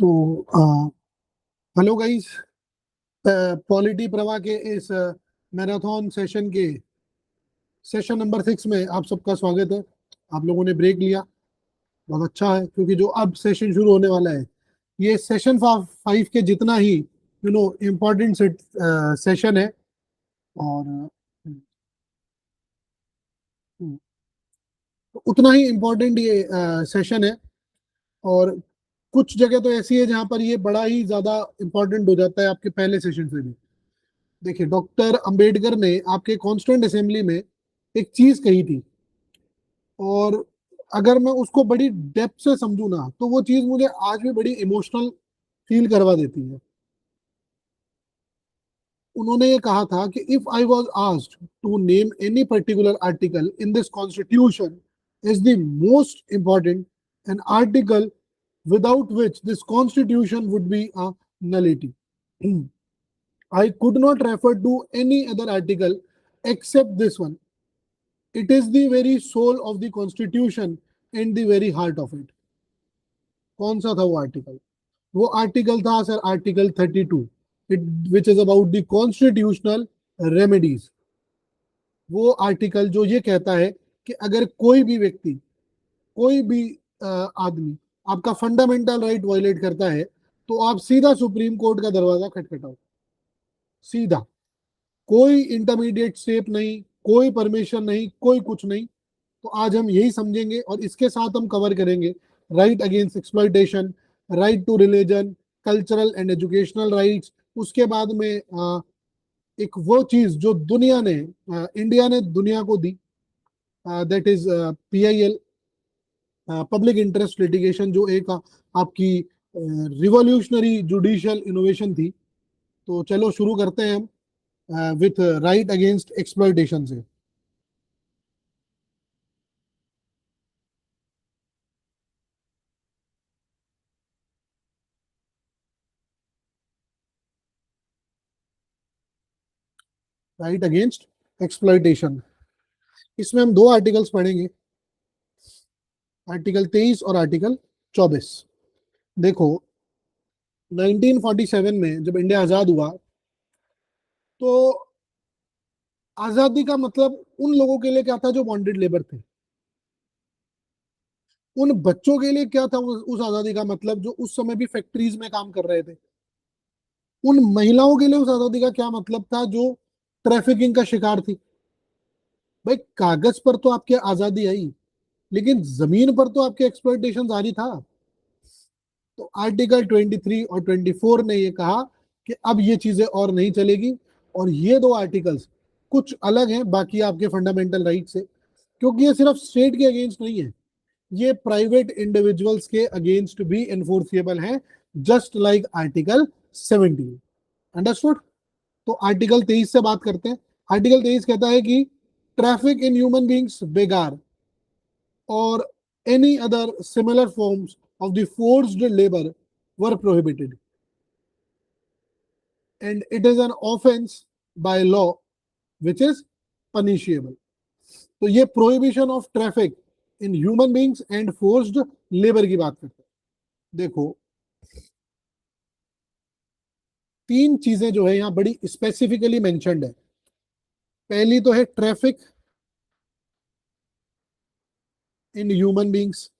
तो hello guys. Polity प्रवाह के इस मैराथन सेशन के सेशन नंबर 6 में आप सबका स्वागत है। आप लोगों ने ब्रेक लिया, बहुत अच्छा है, क्योंकि जो अब सेशन शुरू होने वाला है ये सेशन 5 के जितना ही इम्पोर्टेंट सेशन है। और उतना ही इम्पोर्टेंट ये सेशन है। और कुछ जगह तो ऐसी है जहां पर ये बड़ा ही ज्यादा इम्पोर्टेंट हो जाता है आपके पहले सेशन से भी। देखिए, डॉक्टर अंबेडकर ने आपके कॉन्स्टिट्यूंट असेंबली में एक चीज कही थी, और अगर मैं उसको बड़ी डेप्थ से समझू ना तो वो चीज मुझे आज भी बड़ी इमोशनल फील करवा देती है। उन्होंने ये कहा था कि if I was asked to name any particular article in this constitution is the most important an article without which this constitution would be a nullity. I could not refer to any other article except this one. It is the very soul of the constitution and the very heart of it. कौन सा था वो article? वो article था sir article 32, which is about the constitutional remedies. वो article जो ये कहता है कि अगर कोई भी व्यक्ति, कोई भी आदमी आपका फंडामेंटल राइट वायलेट करता है तो आप सीधा सुप्रीम कोर्ट का दरवाजा खटखटाओ, सीधा। कोई इंटरमीडिएट स्टेप नहीं, कोई परमिशन नहीं, कोई कुछ नहीं। तो आज हम यही समझेंगे और इसके साथ हम कवर करेंगे right against exploitation, right to religion, cultural and educational rights. उसके बाद में एक वो चीज जो दुनिया ने, इंडिया ने दुनिया को दी, that is PIL, public interest litigation, जो एक आपकी रिवॉल्यूशनरी जुडिशियल इनोवेशन थी। तो चलो शुरू करते हैं हम विथ राइट अगेंस्ट एक्सप्लॉइटेशन से। राइट अगेंस्ट एक्सप्लॉइटेशन, इसमें हम दो आर्टिकल्स पढ़ेंगे, आर्टिकल 23 और आर्टिकल 24। देखो, 1947 में जब इंडिया आजाद हुआ तो आजादी का मतलब उन लोगों के लिए क्या था जो बॉन्डेड लेबर थे। उन बच्चों के लिए क्या था उस आजादी का मतलब जो उस समय भी फैक्ट्रीज में काम कर रहे थे। उन महिलाओं के लिए उस आजादी का क्या मतलब था जो ट्रैफिकिंग का शिकार थी। भाई, कागज पर तो आपकी आजादी आई, लेकिन जमीन पर तो आपके एक्सप्लॉइटेशन जारी था। तो आर्टिकल 23 और 24 ने ये कहा कि अब ये चीजें और नहीं चलेगी। और ये दो आर्टिकल्स कुछ अलग हैं बाकी आपके फंडामेंटल राइट से, क्योंकि ये सिर्फ स्टेट के अगेंस्ट नहीं है, ये प्राइवेट इंडिविजुअल्स के अगेंस्ट भी एनफोर्सिएबल है, जस्ट लाइक आर्टिकल 17। अंडरस्टूड? तो आर्टिकल 23 से बात करते हैं। आर्टिकल 23 कहता है कि ट्रैफिक इन ह्यूमन बींग्स, बेगार और any other similar forms of the forced labor were prohibited, and it is an offense by law which is punishable. तो ये prohibition of traffic in human beings and forced labour की बात करते हैं। देखो, तीन चीजें जो है यहां बड़ी स्पेसिफिकली मेंशन्ड है। पहली तो है ट्रैफिक इन ह्यूमन बींग्स।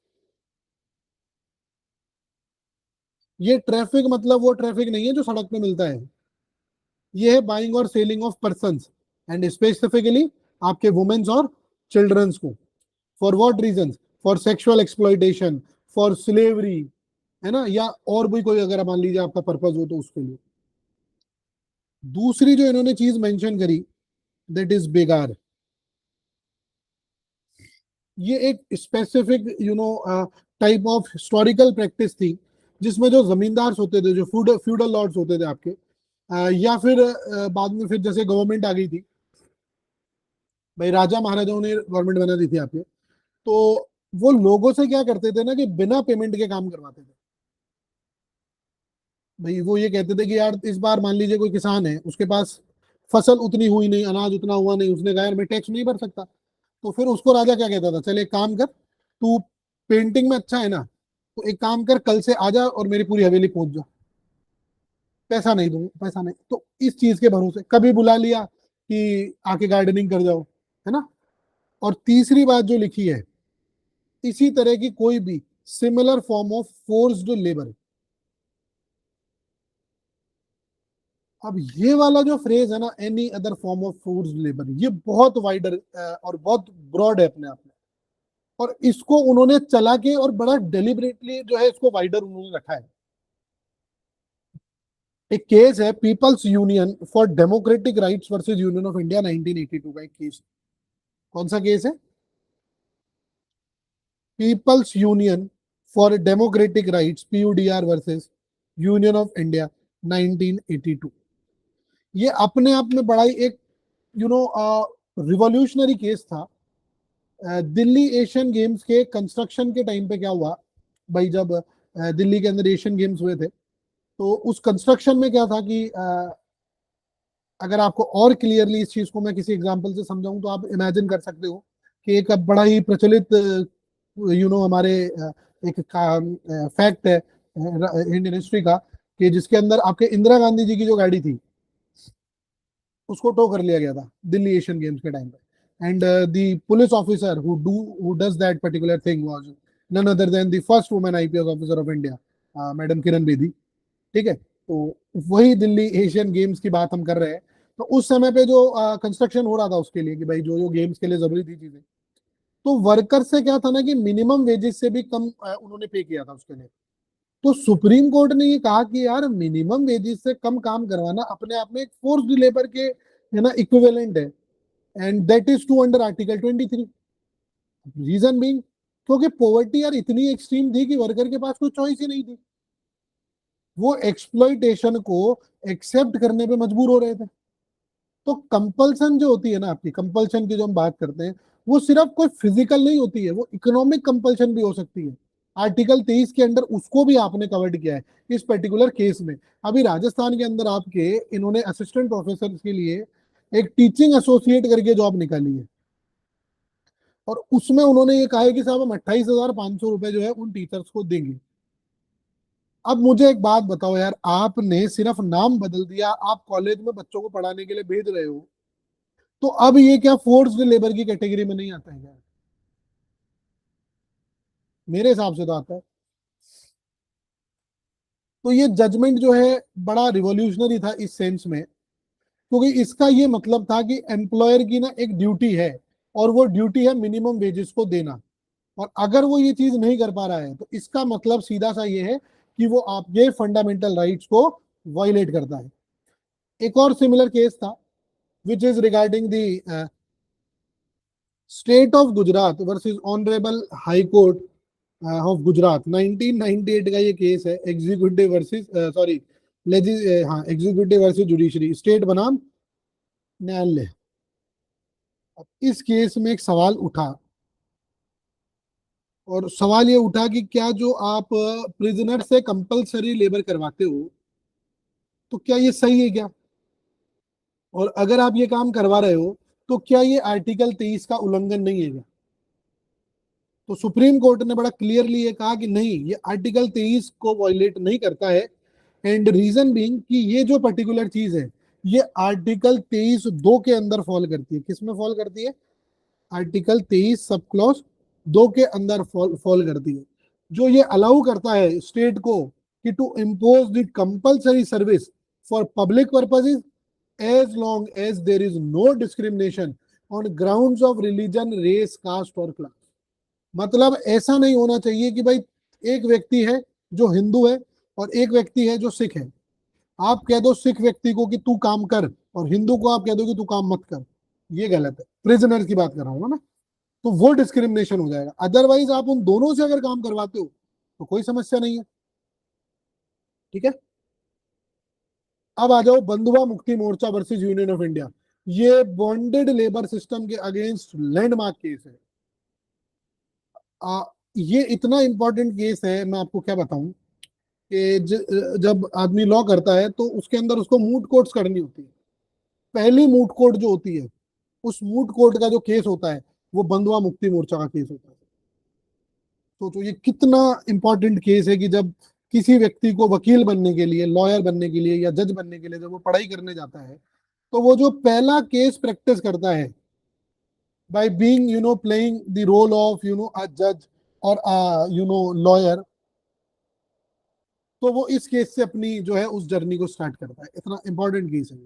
ये ट्रैफिक मतलब वो ट्रैफिक नहीं है जो सड़क पे मिलता है, ये है बाइंग और selling of persons, and specifically आपके वुमेन्स और चिल्ड्रंस को। For what reasons? For sexual exploitation, for slavery, है ना, या और भी कोई अगर मान लीजिए आपका पर्पज हो तो उसके लिए। दूसरी जो इन्होंने चीज मेंशन करी, दैट इज बेगार। ये एक specific type of historical practice थी जिसमें जो जमींदार होते थे, जो फ्यूडल लॉर्ड्स होते थे आपके, या फिर बाद में फिर जैसे गवर्नमेंट आ गई थी, भाई राजा महाराजाओं ने गवर्नमेंट बना दी थी आपके, तो वो लोगों से क्या करते थे ना कि बिना पेमेंट के काम करवाते थे। भाई वो ये कहते थे कि यार इस बार मान लीजिए कोई किसान है, उसके पास फसल उतनी हुई नहीं, अनाज उतना हुआ नहीं, उसने कहा यार मैं टैक्स नहीं भर सकता। तो फिर उसको राजा क्या कहता था, चल एक काम कर, तू पेंटिंग में अच्छा है ना, तो एक काम कर, कल से आ जा और मेरी पूरी हवेली पहुंच जा, पैसा नहीं दूंगा, पैसा नहीं। तो इस चीज के भरोसे कभी बुला लिया कि आके गार्डनिंग कर जाओ, है ना। और तीसरी बात जो लिखी है, इसी तरह की कोई भी similar form of forced labour. अब ये वाला जो फ्रेज है ना, any other form of forced labour, ये बहुत वाइडर और बहुत ब्रॉड है अपने आप में। और इसको उन्होंने चला के और बड़ा डेलिबरेटली जो है इसको वाइडर उन्होंने रखा है। एक केस है People's Union for Democratic Rights versus Union of India 1982 का एक केस। कौन सा केस है? People's Union for Democratic Rights, PUDR versus Union of India 1982। ये अपने आप में बड़ा ही एक यू नो रिवॉल्यूशनरी केस था। दिल्ली एशियन गेम्स के कंस्ट्रक्शन के टाइम पे क्या हुआ भाई, जब दिल्ली के अंदर एशियन गेम्स हुए थे, तो उस कंस्ट्रक्शन में क्या था कि अगर आपको और क्लियरली इस चीज को मैं किसी एग्जांपल से समझाऊं तो आप इमेजिन कर सकते हो कि एक अब बड़ा ही प्रचलित हमारे एक फैक्ट है इंडियन हिस्ट्री का, कि जिसके अंदर आपके इंदिरा गांधी जी की जो गाड़ी थी उसको टो कर लिया गया था दिल्ली एशियन गेम्स के टाइम पे। And the police officer who does that particular thing was none other than the first women IPS officer of India, madam Kiran Bedi. ठीक है, तो वही दिल्ली एशियन गेम्स की बात हम कर रहे हैं। तो उस समय पे जो कंस्ट्रक्शन हो रहा था उसके लिए, कि भाई जो जो गेम्स के लिए जरूरी थी चीजें, तो वर्कर से क्या था ना कि मिनिमम वेजेस से भी कम उन्होंने पे किया था उसके लिए। तो सुप्रीम कोर्ट ने ये कहा कि यार मिनिमम वेजेस से कम काम करवाना अपने आप में एक फोर्स्ड लेबर के है ना इक्विवेलेंट है, and that is to under article 23। Reason being, क्योंकि पॉवर्टी यार इतनी एक्सट्रीम थी कि वर्कर के पास कोई चॉइस ही नहीं थी, वो एक्सप्लॉइटेशन को एक्सेप्ट करने पे मजबूर हो रहे थे। तो कंपल्सन जो होती है ना, आपकी कंपल्सन की जो हम बात करते हैं, वो सिर्फ कोई फिजिकल नहीं होती है, वो इकोनॉमिक कंपल्सन भी हो सकती है। आर्टिकल 23 के अंदर उसको भी आपने कवर्ड किया है इस पर्टिकुलर केस में। अभी राजस्थान के अंदर आपके इन्होंने असिस्टेंट प्रोफेसर के लिए एक टीचिंग एसोसिएट करके जॉब निकाली है, और उसमें उन्होंने ये कहा है कि साहब हम 28,500 रुपए जो है उन टीचर्स को देंगे। अब मुझे एक बात बताओ यार, आपने सिर्फ नाम बदल दिया, आप कॉलेज में बच्चों को पढ़ाने के लिए भेज रहे हो, तो अब ये क्या फोर्स्ड लेबर की कैटेगरी में नहीं आता है क्या? मेरे हिसाब से तो आता है। तो ये जजमेंट जो है बड़ा रिवॉल्यूशनरी था इस सेंस में, क्योंकि इसका ये मतलब था कि एम्प्लॉयर की ना एक ड्यूटी है, और वो ड्यूटी है मिनिमम वेजेस को देना। और अगर वो ये चीज नहीं कर पा रहा है तो इसका मतलब सीधा सा ये है कि वो आपके फंडामेंटल राइट्स को वायलेट करता है। एक और सिमिलर केस था which is regarding the state of Gujarat versus honourable high court of Gujarat 1998 का ये केस है। एग्जीक्यूटिव वर्सेस सॉरी लेजि हाँ एग्जीक्यूटिव वर्सेस जुडिशरी, स्टेट बनाम न्यायालय। अब इस केस में एक सवाल उठा, और सवाल ये उठा कि क्या जो आप प्रिजनर से कंपलसरी लेबर करवाते हो तो क्या ये सही है क्या, और अगर आप ये काम करवा रहे हो तो क्या ये आर्टिकल 23 का उल्लंघन नहीं है क्या? तो सुप्रीम कोर्ट ने बड़ा क्लियरली ये कहा कि नहीं, ये आर्टिकल 23 को वायलेट नहीं करता है। एंड रीजन बीइंग कि ये जो पर्टिकुलर चीज है ये आर्टिकल 23(2) के अंदर फॉल करती है। किसमें फॉल करती है? आर्टिकल 23 सब क्लॉज 2 के अंदर फॉल करती है, जो ये अलाउ करता है स्टेट को कि to impose the compulsory service for public purposes as long as there is no discrimination on grounds of religion, race, caste और क्लास। मतलब ऐसा नहीं होना चाहिए कि भाई एक व्यक्ति है जो हिंदू है और एक व्यक्ति है जो सिख है, आप कह दो सिख व्यक्ति को कि तू काम कर और हिंदू को आप कह दो कि तू काम मत कर, ये गलत है। प्रिजनर की बात कर रहा हूं ना, तो वो डिस्क्रिमिनेशन हो जाएगा। अदरवाइज आप उन दोनों से अगर काम करवाते हो तो कोई समस्या नहीं है। ठीक है, अब आ जाओ बंधुआ Mukti Morcha versus Union of India. ये बॉन्डेड लेबर सिस्टम के अगेंस्ट लैंडमार्क केस है। आ, ये इतना इंपॉर्टेंट केस है, मैं आपको क्या बताऊं कि जब आदमी लॉ करता है तो उसके अंदर उसको मूट कोर्ट्स करनी होती है। पहली मूट कोर्ट जो होती है, उस मूट कोर्ट का जो केस होता है वो बंधुआ मुक्ति मोर्चा का केस होता है। सोचो ये कितना इंपॉर्टेंट केस है कि जब किसी व्यक्ति को वकील बनने के लिए, लॉयर बनने के लिए या जज बनने के लिए जब वो पढ़ाई करने जाता है, तो वो जो पहला केस प्रैक्टिस करता है by being playing the role of a जज और लॉयर, तो वो इस केस से अपनी जो है उस जर्नी को स्टार्ट करता है। इतना इंपॉर्टेंट केस है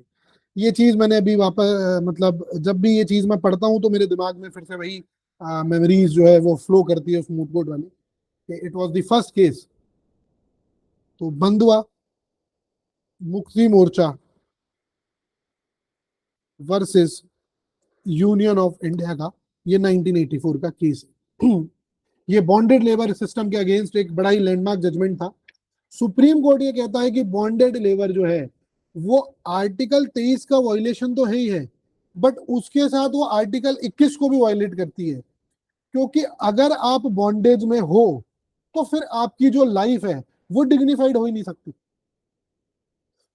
ये चीज मैंने अभी वापस मतलब जब भी ये चीज मैं पढ़ता हूँ तो मेरे दिमाग में फिर से वही मेमोरीज जो है वो फ्लो करती है, स्मूथ कोड वाली, कि it was the first case. तो बंधुआ Mukti Morcha versus Union of India का ये 1984 का केस है। ये बॉन्डेड लेबर सिस्टम के अगेंस्ट एक बड़ा ही लैंडमार्क जजमेंट था। सुप्रीम कोर्ट ये कहता है कि बॉन्डेड लेबर जो है वो आर्टिकल 23 का वायलेशन तो है ही है, बट उसके साथ वो आर्टिकल 21 को भी वायलेट करती है, क्योंकि अगर आप बॉन्डेज में हो तो फिर आपकी जो लाइफ है वो डिग्निफाइड हो ही नहीं सकती।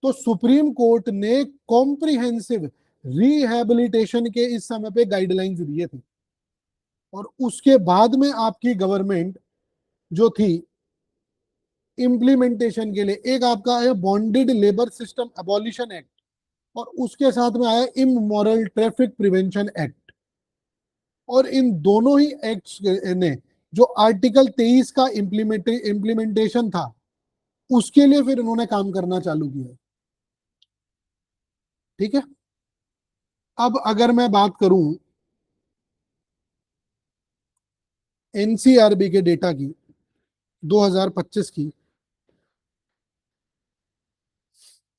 तो सुप्रीम कोर्ट ने कॉम्प्रिहेंसिव रिहैबिलिटेशन के इस समय पे गाइडलाइंस दिए थे, और उसके बाद में आपकी गवर्नमेंट जो थी इम्प्लीमेंटेशन के लिए, एक आपका है bonded labour system abolition act, और उसके साथ में आया इमोरल ट्रैफिक प्रिवेंशन एक्ट। और इन दोनों ही एक्ट्स ने जो आर्टिकल 23 का इम्प्लीमेंटेशन था उसके लिए फिर इन्होंने काम करना चालू किया। ठीक है, अब अगर मैं बात करूं एनसीआरबी के डेटा की 2025 की,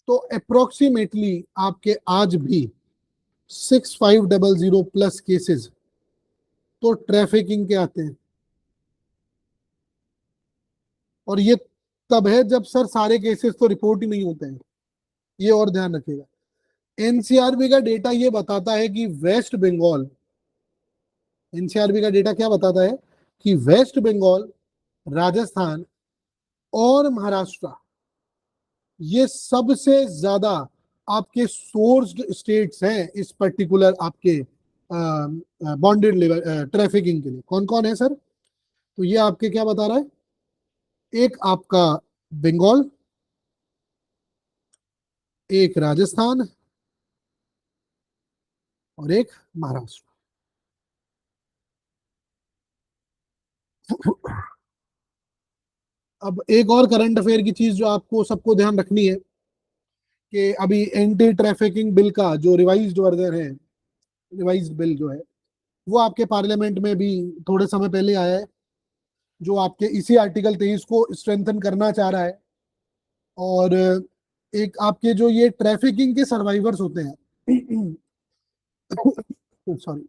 तो अप्रोक्सीमेटली आपके आज भी 6500 प्लस केसेस तो ट्रैफिकिंग के आते हैं। और ये तब है जब सर सारे केसेस तो रिपोर्ट ही नहीं होते हैं, ये और ध्यान रखिएगा। एनसीआरबी का डेटा ये बताता है कि वेस्ट बंगाल, एनसीआरबी का डेटा क्या बताता है कि वेस्ट बंगाल, राजस्थान और महाराष्ट्र ये सबसे ज्यादा आपके सोर्स्ड स्टेट्स हैं इस पर्टिकुलर आपके बॉन्डेड लेबर ट्रैफिकिंग के लिए। कौन कौन है सर? तो ये आपके क्या बता रहा है, एक आपका बंगाल, एक राजस्थान और एक महाराष्ट्र। अब एक और करंट अफेयर की चीज जो आपको सबको ध्यान रखनी है कि अभी एंटी ट्रैफिकिंग बिल का जो रिवाइज्ड वर्जन है, रिवाइज्ड बिल जो है वो आपके पार्लियामेंट में भी थोड़े समय पहले आया है, जो आपके इसी आर्टिकल 23 को स्ट्रेंथन करना चाह रहा है। और एक आपके जो ये ट्रैफिकिंग के सर्वाइवर्स होते हैं सॉरी,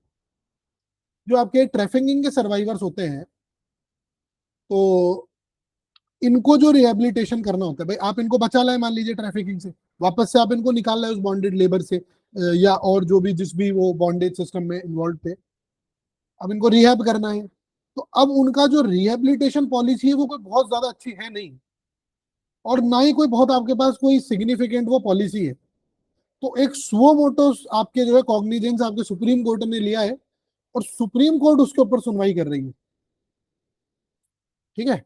जो आपके ट्रैफिकिंग के सर्वाइवर्स होते हैं, तो इनको जो रिहेबिलिटेशन करना होता है, भाई आप इनको बचा लाए मान लीजिए ट्रैफिकिंग से, वापस से आप इनको निकाल लाए उस बॉन्डेड लेबर से या और जो भी जिस भी वो बॉन्डेज सिस्टम में इन्वॉल्व थे, अब इनको रिहैब करना है। तो अब उनका जो रिहेबिलिटेशन पॉलिसी है वो कोई बहुत ज्यादा अच्छी है नहीं, और ना ही कोई बहुत आपके पास कोई सिग्निफिकेंट वो पॉलिसी है। तो एक सुओ मोटो आपके जो है कॉग्निजेंस आपके सुप्रीम कोर्ट ने लिया है, और सुप्रीम कोर्ट उसके ऊपर सुनवाई कर रही है। ठीक है,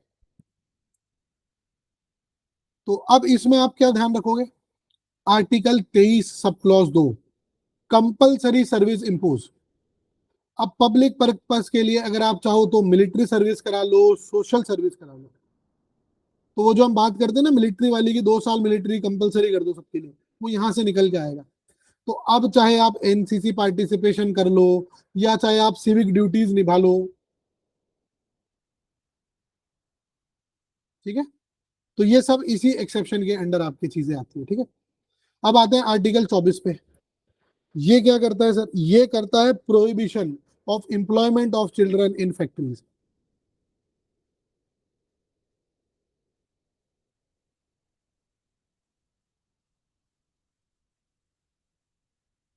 तो अब इसमें आप क्या ध्यान रखोगे, article 23 sub clause 2, compulsory service impose. अब पब्लिक पर्पस के लिए अगर आप चाहो तो मिलिट्री सर्विस करा लो, सोशल सर्विस करा लो। तो वो जो हम बात करते हैं ना मिलिट्री वाली की, 2 साल मिलिट्री कंपलसरी कर दो सबके लिए, वो यहां से निकल के आएगा। तो अब चाहे आप एनसीसी पार्टिसिपेशन कर लो या चाहे आप सिविक ड्यूटीज निभा लो, ठीक है, तो ये सब इसी एक्सेप्शन के अंडर आपकी चीजें आती है। ठीक है, अब आते हैं आर्टिकल 24 पे। ये क्या करता है सर? ये करता है prohibition of employment of children in factories.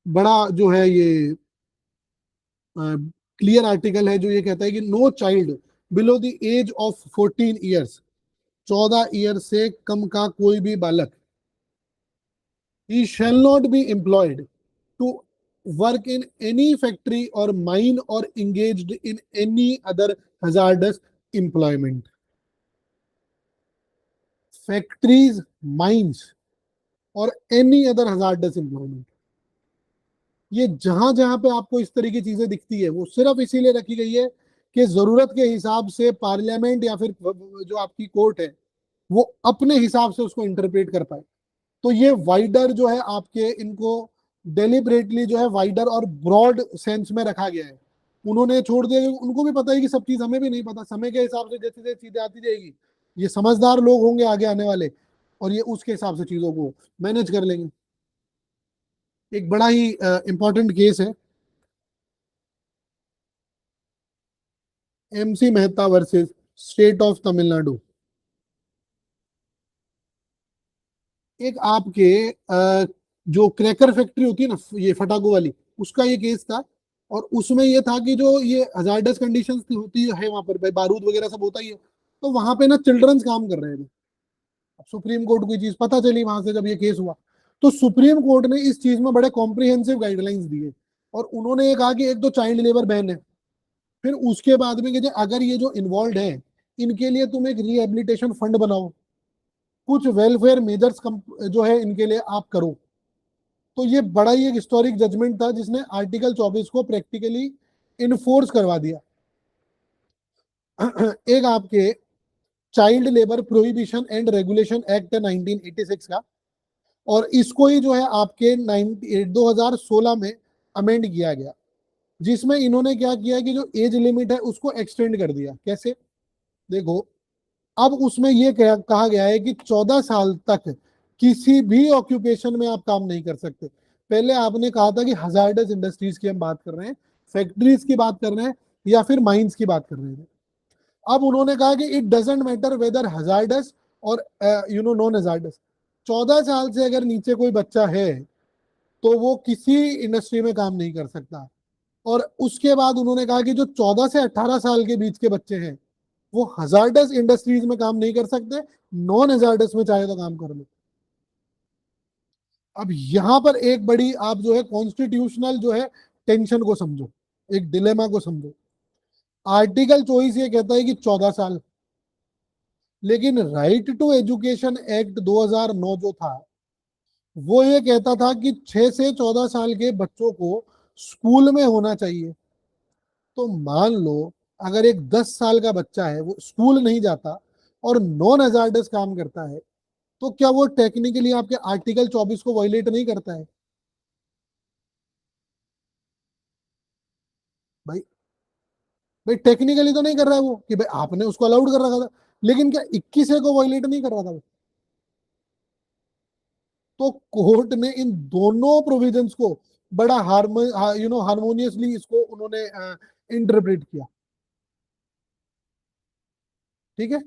बड़ा जो है ये क्लियर आर्टिकल है जो ये कहता है कि no child below the age of 14 years, 14 year से कम का कोई भी बालक, he shall not be employed to work in any factory or mine or engaged in any other hazardous employment. Factories, mines और any other hazardous employment. ये जहां जहां पे आपको इस तरह की चीजें दिखती है वो सिर्फ इसीलिए रखी गई है कि जरूरत के हिसाब से पार्लियामेंट या फिर जो आपकी कोर्ट है वो अपने हिसाब से उसको इंटरप्रेट कर पाए। तो ये वाइडर जो है आपके इनको डेलिबरेटली जो है वाइडर और ब्रॉड सेंस में रखा गया है। उन्होंने छोड़ दिया, उनको भी पता है कि सब चीज हमें भी नहीं पता, समय के हिसाब से जैसे जैसे चीजें आती जाएगी ये समझदार लोग होंगे आगे आने वाले और ये उसके हिसाब से चीजों को मैनेज कर लेंगे। एक बड़ा ही इंपॉर्टेंट केस है, MC Mehta versus state of Tamil Nadu. एक आपके जो क्रैकर फैक्ट्री होती है ना ये फटाको वाली, उसका ये केस था। और उसमें ये था कि जो ये हजार्डस कंडीशंस होती है वहां पर भाई बारूद वगैरह सब होता ही है, तो वहां पे ना चिल्ड्रंस काम कर रहे थे। अब सुप्रीम कोर्ट को ये चीज पता चली वहां से जब ये केस हुआ, तो सुप्रीम कोर्ट ने इस चीज में बड़े कॉम्प्रिहेंसिव गाइडलाइंस दिए और उन्होंने ये कहा कि एक तो चाइल्ड लेबर बैन है, फिर उसके बाद में कि अगर ये जो इन्वॉल्व है इनके लिए तुम एक रिहेबिलिटेशन फंड बनाओ, कुछ वेलफेयर मेजर्स जो है इनके लिए आप करो। तो ये बड़ा ही एक हिस्टोरिक जजमेंट था जिसने आर्टिकल 24 को प्रैक्टिकली इन्फोर्स करवा दिया। एक आपके child labour prohibition and regulation act है 1986 का, और इसको ही जो है आपके 2016 में अमेंड किया गया, जिसमें इन्होंने क्या किया कि जो एज लिमिट है उसको एक्सटेंड कर दिया। कैसे? देखो, अब उसमें यह कहा गया है कि 14 साल तक किसी भी ऑक्यूपेशन में आप काम नहीं कर सकते। पहले आपने कहा था कि हजार्डस इंडस्ट्रीज की हम बात कर रहे हैं, फैक्ट्रीज की बात कर रहे हैं या फिर माइंस की बात कर रहे हैं। अब उन्होंने कहा कि it doesn't matter whether hazardous और नॉन हजार्डस, 14 साल से अगर नीचे कोई बच्चा है तो वो किसी इंडस्ट्री में काम नहीं कर सकता। और उसके बाद उन्होंने कहा कि जो 14 से 18 साल के बीच के बच्चे हैं वो हजार्डस इंडस्ट्रीज में काम नहीं कर सकते, नॉन हजार्डस में चाहे तो काम कर लो। अब यहां पर एक बड़ी आप जो है कॉन्स्टिट्यूशनल जो है टेंशन को समझो, एक डिलेमा को समझो। आर्टिकल 24 ये कहता है कि 14 साल, लेकिन राइट टू एजुकेशन एक्ट 2009 जो था वो ये कहता था कि 6 से 14 साल के बच्चों को स्कूल में होना चाहिए। तो मान लो अगर एक 10 साल का बच्चा है वो स्कूल नहीं जाता और नॉन हजार्डस काम करता है, तो क्या वो टेक्निकली आपके आर्टिकल 24 को वायलेट नहीं करता है? भाई, भाई टेक्निकली तो नहीं कर रहा है वो, कि भाई आपने उसको अलाउड कर रखा था, लेकिन क्या 21 को वायलेट नहीं कर रहा था वो? तो कोर्ट ने इन दोनों प्रोविजंस को बड़ा हार्मोनियसली इसको उन्होंने इंटरप्रेट किया। ठीक है।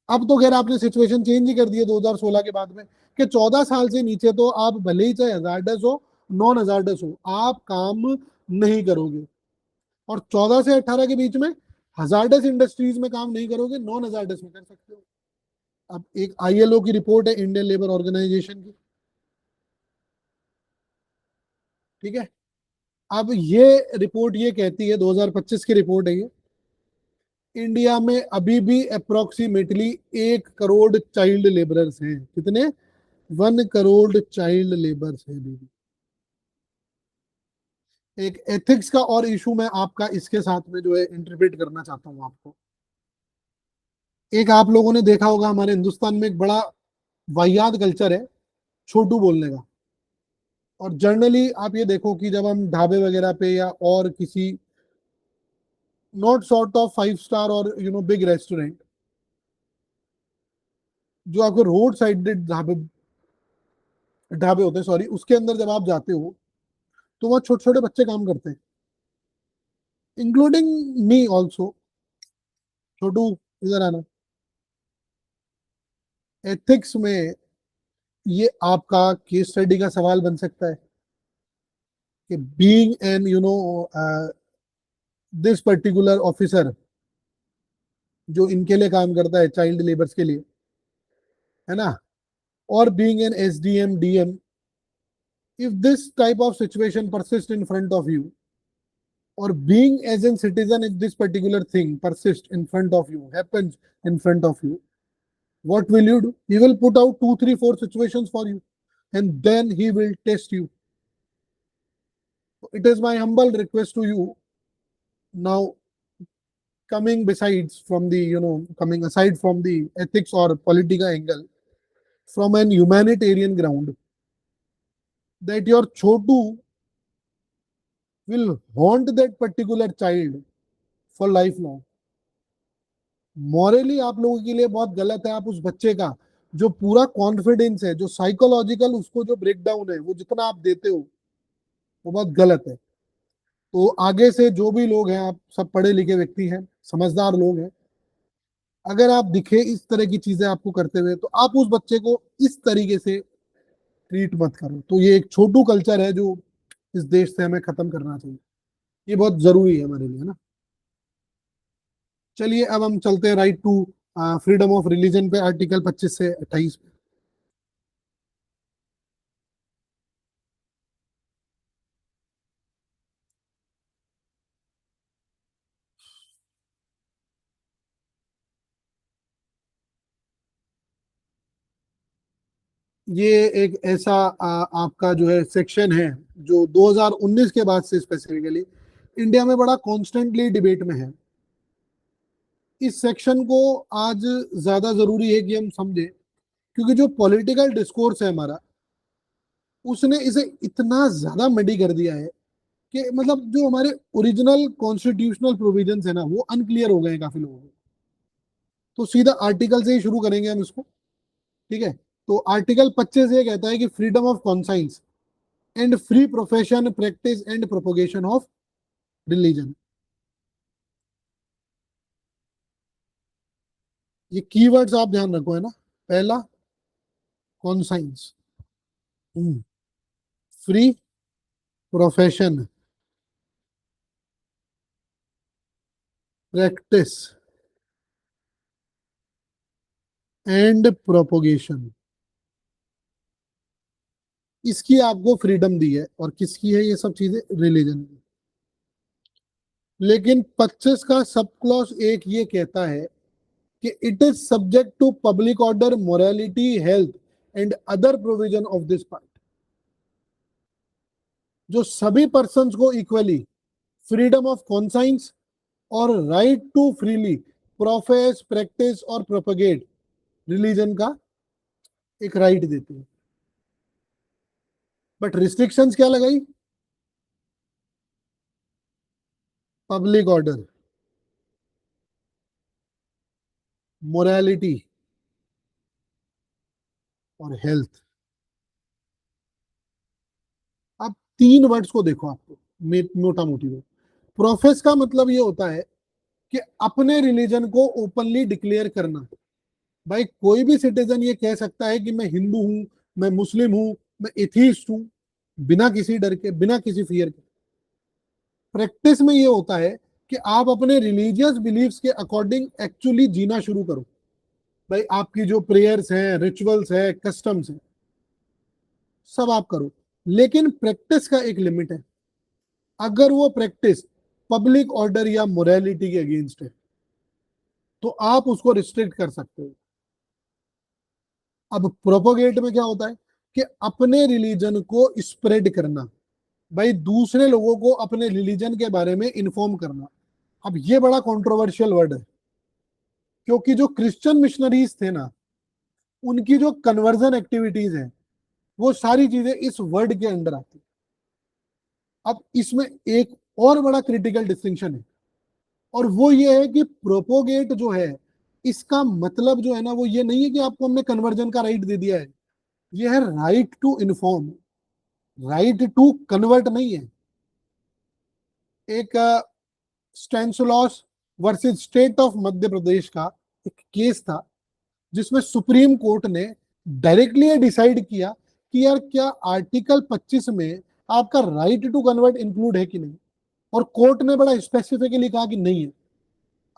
अब तो खैर आपने सिचुएशन चेंज ही कर दी है 2016 के बाद में, कि 14 साल से नीचे तो आप भले ही चाहे हजार्डस हो नॉन हजार्डस हो आप काम नहीं करोगे, और 14 से 18 के बीच में हजार्डस इंडस्ट्रीज में काम नहीं करोगे, नॉन हजार्डस में कर सकते हो। अब एक आईएलओ की रिपोर्ट है, इंडियन लेबर ऑर्गेनाइजेशन की। ठीक है। अब ये रिपोर्ट ये कहती है, 2025 की रिपोर्ट है ये, इंडिया में अभी भी अप्रोक्सीमेटली 1 करोड़ चाइल्ड लेबरर्स हैं। कितने? 1 करोड़ चाइल्ड लेबर्स हैं अभी भी। एक एथिक्स का और इशू मैं आपका इसके साथ में जो है इंटरप्रेट करना चाहता हूं आपको। एक आप लोगों ने देखा होगा हमारे हिंदुस्तान में एक बड़ा वाहियात कल्चर है छोटू बोलने का। और जनरली आप ये देखो कि जब हम ढाबे वगैरह पे या और किसी नॉट सॉर्ट ऑफ 5 स्टार और बिग रेस्टोरेंट, जो आपको रोड साइड ढाबे ढाबे होते हैं, सॉरी, उसके अंदर जब आप जाते हो तो वहाँ छोटे छोटे बच्चे काम करते हैं, इंक्लूडिंग मी ऑल्सो। छोटू, इधर आना। एथिक्स में ये आपका केस स्टडी का सवाल बन सकता है कि being an this particular officer जो इनके लिए काम करता है चाइल्ड लेबर्स के लिए, है ना, और being an SDM DM, if this type of situation persist in front of you, or being as a citizen if this particular thing persists in front of you, happens in front of you, what will you do? He will put out 2 3 4 situations for you, and then he will test you. It is my humble request to you now, coming besides from the, coming aside from the ethics or political angle, from an humanitarian ground, that your chotu will haunt that particular child for lifelong. Morally आप लोगों के लिए बहुत गलत है। आप उस बच्चे का जो पूरा कॉन्फिडेंस है, जो साइकोलॉजिकल उसको जो ब्रेकडाउन है, वो जितना आप देते हो वो बहुत गलत है। तो आगे से जो भी लोग हैं, आप सब पढ़े लिखे व्यक्ति हैं, समझदार लोग हैं, अगर आप दिखे इस तरह की चीजें आपको करते हुए, तो आप उस बच्चे को इस तरीके से ट्रीट मत करो। तो ये एक छोटू कल्चर है जो इस देश से हमें खत्म करना चाहिए। ये बहुत जरूरी है हमारे लिए ना। चलिए अब हम चलते हैं right to freedom of religion पे, आर्टिकल 25 से 28 पे। ये एक ऐसा आपका जो है सेक्शन है जो 2019 के बाद से स्पेसिफिकली इंडिया में बड़ा कॉन्स्टेंटली डिबेट में है। इस सेक्शन को आज ज्यादा जरूरी है कि हम समझे, क्योंकि जो पॉलिटिकल डिस्कोर्स है हमारा, उसने इसे इतना ज्यादा मडी कर दिया है कि मतलब जो हमारे ओरिजिनल कॉन्स्टिट्यूशनल प्रोविजंस है ना, वो अनक्लियर हो गए हैं काफी लोगों को। तो सीधा आर्टिकल से ही शुरू करेंगे हम इसको, ठीक है। तो आर्टिकल 25 ये कहता है कि freedom of conscience and free profession, practice and propagation of religion. ये कीवर्ड्स आप ध्यान रखो, है ना। पहला conscience, free profession, practice and propagation. इसकी आपको फ्रीडम दी है। और किसकी है ये सब चीजें? रिलीजन की। लेकिन 25 का सब क्लॉज एक ये कहता है कि it is subject to public order, morality, health and other provision of this part. जो सभी पर्संस को इक्वली फ्रीडम ऑफ कॉन्साइंस और right to freely profess, practise और प्रोपगेट रिलीजन का एक राइट देती है। बट रिस्ट्रिक्शंस क्या लगाई? पब्लिक ऑर्डर, मोरालिटी और हेल्थ। आप तीन वर्ड्स को देखो, आपको मोटा मोटी में प्रोफेस का मतलब ये होता है कि अपने रिलीजन को ओपनली डिक्लेयर करना। भाई कोई भी सिटीजन ये कह सकता है कि मैं हिंदू हूं, मैं मुस्लिम हूं, मैं एथीस्ट हूं, बिना किसी डर के, बिना किसी फियर के। प्रैक्टिस में ये होता है कि आप अपने रिलीजियस बिलीफ्स के अकॉर्डिंग एक्चुअली जीना शुरू करो। भाई आपकी जो प्रेयर्स हैं, रिचुअल्स है, कस्टम्स हैं, सब आप करो। लेकिन प्रैक्टिस का एक लिमिट है। अगर वो प्रैक्टिस पब्लिक ऑर्डर या मोरालिटी के अगेंस्ट है, तो आप उसको रिस्ट्रिक्ट कर सकते हो। अब प्रोपोगेट में क्या होता है कि अपने रिलीजन को स्प्रेड करना, भाई दूसरे लोगों को अपने रिलीजन के बारे में इन्फॉर्म करना। अब ये बड़ा कंट्रोवर्शियल वर्ड है, क्योंकि जो क्रिश्चियन मिशनरीज थे ना, उनकी जो कन्वर्जन एक्टिविटीज है, वो सारी चीजें इस वर्ड के अंडर आती। अब इसमें एक और बड़ा क्रिटिकल डिस्टिंक्शन है, और वो ये है कि प्रोपोगेट जो है, इसका मतलब जो है ना, वो ये नहीं है कि आपको हमने कन्वर्जन का राइट दे दिया है। ये है right to inform, right to convert नहीं है। एक Stanislaus versus state of Madhya Pradesh का एक केस था, जिसमें सुप्रीम कोर्ट ने डायरेक्टली ये डिसाइड किया कि यार क्या आर्टिकल 25 में आपका राइट टू कन्वर्ट इंक्लूड है कि नहीं। और कोर्ट ने बड़ा स्पेसिफिकली कहा कि नहीं है।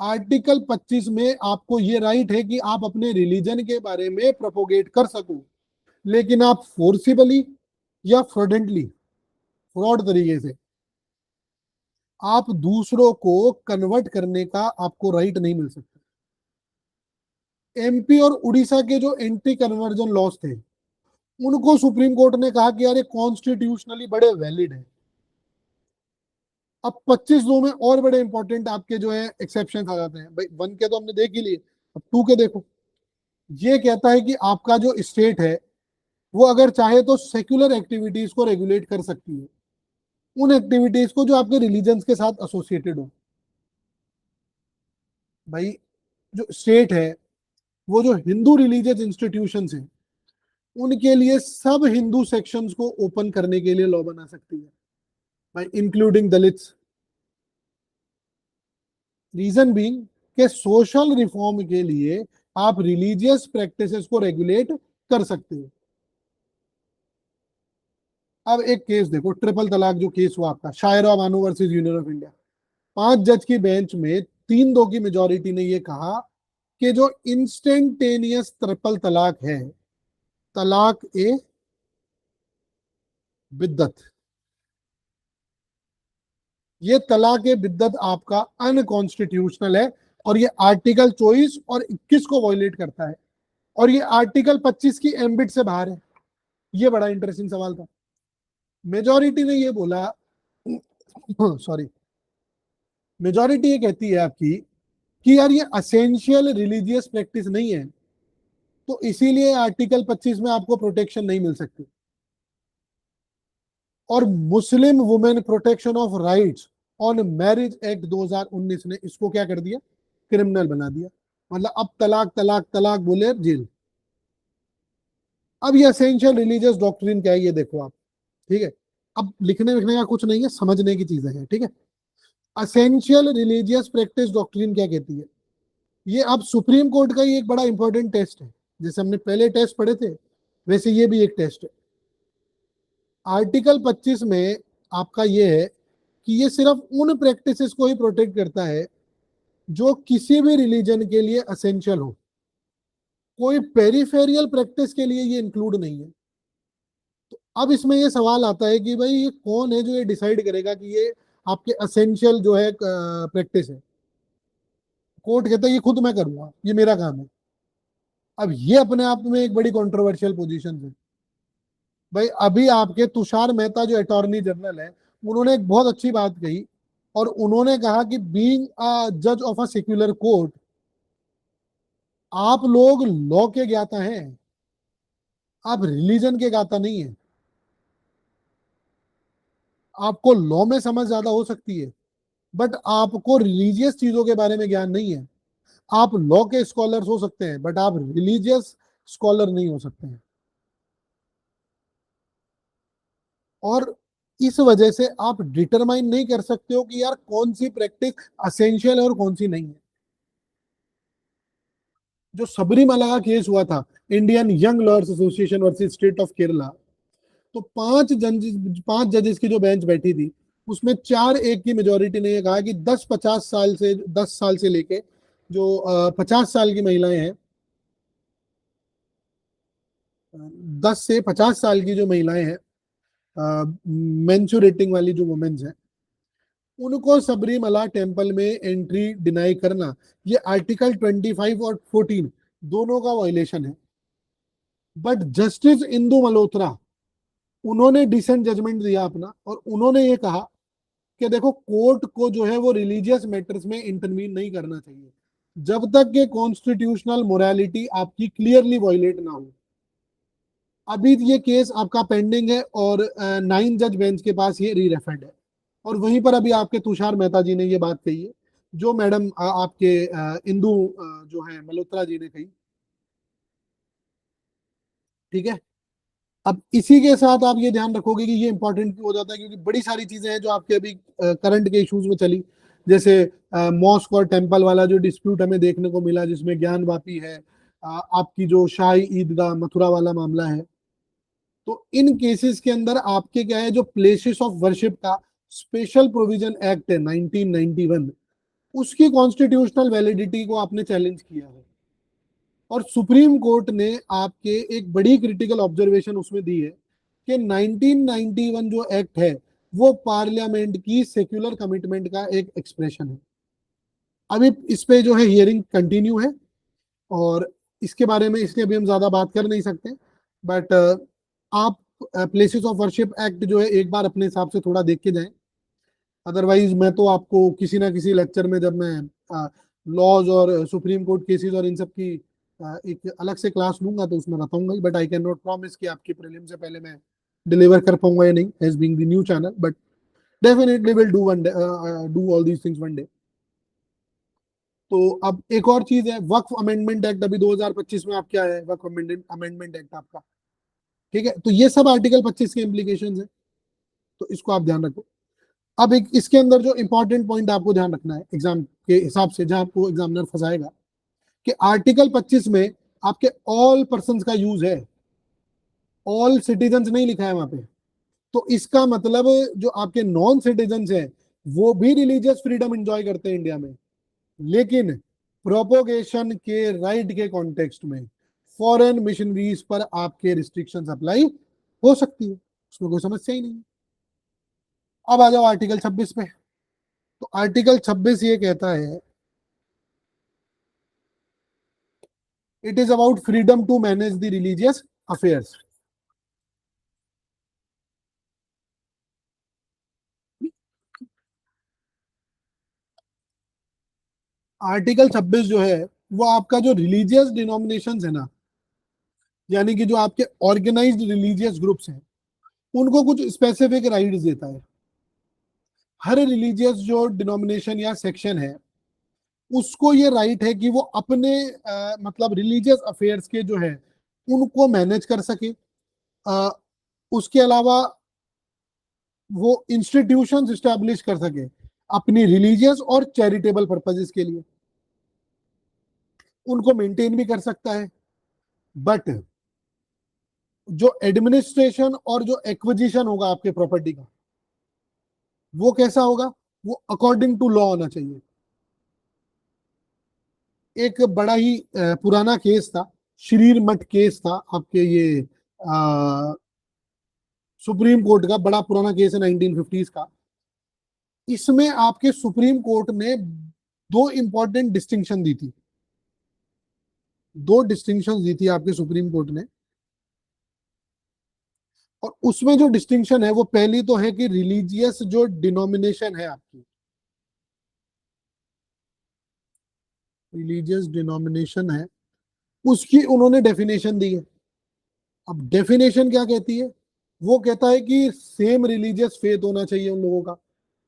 आर्टिकल 25 में आपको ये राइट है कि आप अपने रिलीजन के बारे में प्रोपोगेट कर सको, लेकिन आप फोर्सिबली या फ्रॉडेंटली, फ्रॉड तरीके से आप दूसरों को कन्वर्ट करने का आपको राइट नहीं मिल सकता। एमपी और उड़ीसा के जो एंटी कन्वर्जन लॉस थे, उनको सुप्रीम कोर्ट ने कहा कि यार ये कॉन्स्टिट्यूशनली बड़े वैलिड है। अब 25 दो में और बड़े इंपॉर्टेंट आपके जो है एक्सेप्शन आ जाते हैं। भाई वन के तो हमने देख ही लिए, अब टू के देखो। ये कहता है कि आपका जो स्टेट है वो अगर चाहे तो सेक्युलर एक्टिविटीज को रेगुलेट कर सकती है, उन एक्टिविटीज को जो आपके रिलीजन के साथ एसोसिएटेड हो। भाई जो स्टेट है वो जो हिंदू रिलीजियस इंस्टीट्यूशंस हैं उनके लिए सब हिंदू सेक्शंस को ओपन करने के लिए लॉ बना सकती है, भाई इंक्लूडिंग दलित्स। रीजन बीइंग के सोशल रिफॉर्म के लिए आप रिलीजियस प्रैक्टिसेस को रेगुलेट कर सकते हो। अब एक केस देखो, ट्रिपल तलाक जो केस हुआ आपका, Shayara Bano versus Union of India. 5 जज की बेंच में 3-2 की मेजोरिटी ने यह कहा कि जो इंस्टेंटेनियस ट्रिपल तलाक है, तलाक ए बिद्दत, ये तलाक ए बिद्दत आपका अनकॉन्स्टिट्यूशनल है और ये आर्टिकल 24 और 21 को वॉयलेट करता है और ये आर्टिकल 25 की एम्बिट से बाहर है। ये बड़ा इंटरेस्टिंग सवाल था। मेजॉरिटी ने ये बोला, सॉरी, मेजॉरिटी ये कहती है आपकी कि यार ये असेंशियल रिलीजियस प्रैक्टिस नहीं है, तो इसीलिए आर्टिकल 25 में आपको प्रोटेक्शन नहीं मिल सकती। और Muslim women protection of rights on marriage act 2019 ने इसको क्या कर दिया, क्रिमिनल बना दिया। मतलब अब तलाक तलाक तलाक बोले जेल। अब ये असेंशियल रिलीजियस डॉक्ट्रिन क्या है ये देखो आप, ठीक है। अब लिखने लिखने का कुछ नहीं है, समझने की चीजें हैं, ठीक है। असेंशियल रिलीजियस प्रैक्टिस डॉक्ट्रिन क्या कहती है, ये अब सुप्रीम कोर्ट का ही एक बड़ा इंपॉर्टेंट टेस्ट है। जैसे हमने पहले टेस्ट पढ़े थे वैसे ये भी एक टेस्ट है। आर्टिकल 25 में आपका ये है कि ये सिर्फ उन प्रैक्टिसेस को ही प्रोटेक्ट करता है जो किसी भी रिलीजन के लिए असेंशियल हो, कोई पेरिफेरियल प्रैक्टिस के लिए ये इंक्लूड नहीं है। तो अब इसमें ये सवाल आता है कि भाई ये कौन है जो ये डिसाइड करेगा कि ये आपके असेंशियल जो है प्रैक्टिस है। कोर्ट कहता है ये खुद मैं करूंगा, ये मेरा काम है। अब ये अपने आप में एक बड़ी कंट्रोवर्शियल पोजीशन है। भाई अभी आपके तुषार मेहता जो अटॉर्नी जनरल है उन्होंने एक बहुत अच्छी बात कही और उन्होंने कहा कि बीइंग अ जज ऑफ अ सेक्युलर कोर्ट, आप लोग लॉ के ज्ञाता हैं, आप रिलीजन के ज्ञाता नहीं है। आपको लॉ में समझ ज्यादा हो सकती है बट आपको रिलीजियस चीजों के बारे में ज्ञान नहीं है। आप लॉ के स्कॉलर्स हो सकते हैं बट आप रिलीजियस स्कॉलर नहीं हो सकते हैं। और इस वजह से आप डिटरमाइन नहीं कर सकते हो कि यार कौन सी प्रैक्टिस असेंशियल है और कौन सी नहीं है। जो सबरीमाला का केस हुआ था, Indian young lawyers association versus state of Kerala, तो 5 जजेस की जो बेंच बैठी थी उसमें 4-1 की मेजोरिटी ने यह कहा कि 10 साल से लेके जो 50 साल की महिलाएं हैं, 10 से 50 साल की जो महिलाएं हैं, मेंस्ट्रुएटिंग वाली जो वुमेन्स हैं, उनको सबरीमला टेम्पल में एंट्री डिनाई करना, ये आर्टिकल 25 और 14 दोनों का वायलेशन है। बट जस्टिस इंदु मल्होत्रा, उन्होंने डिसेंट जजमेंट दिया अपना और उन्होंने ये कहा कि देखो कोर्ट को जो है वो रिलीजियस मैटर्स में इंटरवीन नहीं करना चाहिए जब तक के कॉन्स्टिट्यूशनल मोरालिटी आपकी क्लियरली वायलेट ना हो। अभी ये केस आपका पेंडिंग है और 9 जज बेंच के पास ये री रेफर्ड है और वहीं पर अभी आपके तुषार मेहता जी ने ये बात कही है जो मैडम आपके इंदु जो है मल्होत्रा जी ने कही, ठीक है। अब इसी के साथ आप ये ध्यान रखोगे कि ये इंपॉर्टेंट क्यों हो जाता है, क्योंकि बड़ी सारी चीजें हैं जो आपके अभी करंट के इश्यूज में चली, जैसे मॉस्क और टेम्पल वाला जो डिस्प्यूट हमें देखने को मिला जिसमें ज्ञान वापी है, आपकी जो शाही ईदगाह मथुरा वाला मामला है। तो इन केसेस के अंदर आपके क्या है, जो प्लेसेस ऑफ वर्शिप का स्पेशल प्रोविजन एक्ट है 1991, उसकी कॉन्स्टिट्यूशनल वैलिडिटी को आपने चैलेंज किया है और सुप्रीम कोर्ट ने आपके एक बड़ी क्रिटिकल ऑब्जर्वेशन उसमें दी है कि 1991 जो एक्ट है वो पार्लियामेंट की सेक्युलर कमिटमेंट का एक एक्सप्रेशन है। अभी इस पे जो है हियरिंग कंटिन्यू है, और इसके बारे में इसलिए अभी हम ज्यादा बात कर नहीं सकते, बट आप प्लेसेस ऑफ वर्शिप एक्ट जो है एक बार अपने हिसाब से थोड़ा देख के जाएं। अदरवाइज मैं तो आपको किसी ना किसी लेक्चर में, जब मैं लॉज और सुप्रीम कोर्ट केसेस और इन सब की एक अलग से क्लास लूंगा, तो उसमें बताऊंगा, but I can not promise कि आपकी प्रीलिम से पहले मैं डिलीवर कर पाऊंगा या नहीं, as being the new channel, but definitely will do one day, do all these things one day. तो अब एक और चीज है, वक्फ अमेंडमेंट एक्ट अभी 2025 में आप क्या है, वक्फ अमेंडमेंट एक्ट आपका, ठीक है। तो ये सब आर्टिकल 25 के इम्प्लीकेशन है, तो इसको आप ध्यान रखो। अब एक इसके अंदर जो इंपॉर्टेंट पॉइंट आपको ध्यान रखना है एग्जाम के हिसाब से, जहां आपको एग्जामिनर फंसाएगा, कि आर्टिकल 25 में आपके ऑल पर्सन का यूज है, ऑल सिटीजन नहीं लिखा है वहां पे। तो इसका मतलब जो आपके नॉन सिटीजन है वो भी रिलीजियस फ्रीडम एंजॉय करते हैं इंडिया में, लेकिन प्रोपोगेशन के राइट के कॉन्टेक्स्ट में फॉरेन मिशनरीज पर आपके रिस्ट्रिक्शंस अप्लाई हो सकती है, उसमें कोई समस्या ही नहीं है। अब आ जाओ आर्टिकल 26 पे। तो आर्टिकल 26 ये कहता है, it is about freedom to manage the religious affairs. Article 26 जो है वो आपका जो रिलीजियस डिनोमिनेशन है ना, यानी कि जो आपके ऑर्गेनाइज्ड रिलीजियस ग्रुप्स हैं, उनको कुछ स्पेसिफिक राइट्स देता है। हर रिलीजियस जो डिनोमिनेशन या सेक्शन है, उसको ये राइट है कि वो अपने मतलब रिलीजियस अफेयर्स के जो है उनको मैनेज कर सके। अ, उसके अलावा वो इंस्टीट्यूशंस स्टैब्लिश कर सके अपनी रिलीजियस और चैरिटेबल पर्पजेस के लिए, उनको मेंटेन भी कर सकता है। बट जो एडमिनिस्ट्रेशन और जो एक्विजिशन होगा आपके प्रॉपर्टी का, वो कैसा होगा, वो अकॉर्डिंग टू लॉ होना चाहिए। एक बड़ा ही पुराना केस था, श्रीर मठ केस था आपके, ये सुप्रीम कोर्ट का बड़ा पुराना केस है 1950s का। इसमें आपके सुप्रीम कोर्ट ने दो इंपॉर्टेंट डिस्टिंक्शन दी थी, दो डिस्टिंक्शन दी थी आपके सुप्रीम कोर्ट ने। और उसमें जो डिस्टिंक्शन है, वो पहली तो है कि रिलीजियस जो डिनोमिनेशन है आपकी, रिलीजियस डिनोमिनेशन है, उसकी उन्होंने डेफिनेशन दी है। अब डेफिनेशन क्या कहती है, वो कहता है कि सेम रिलीजियस फेथ होना चाहिए उन लोगों का,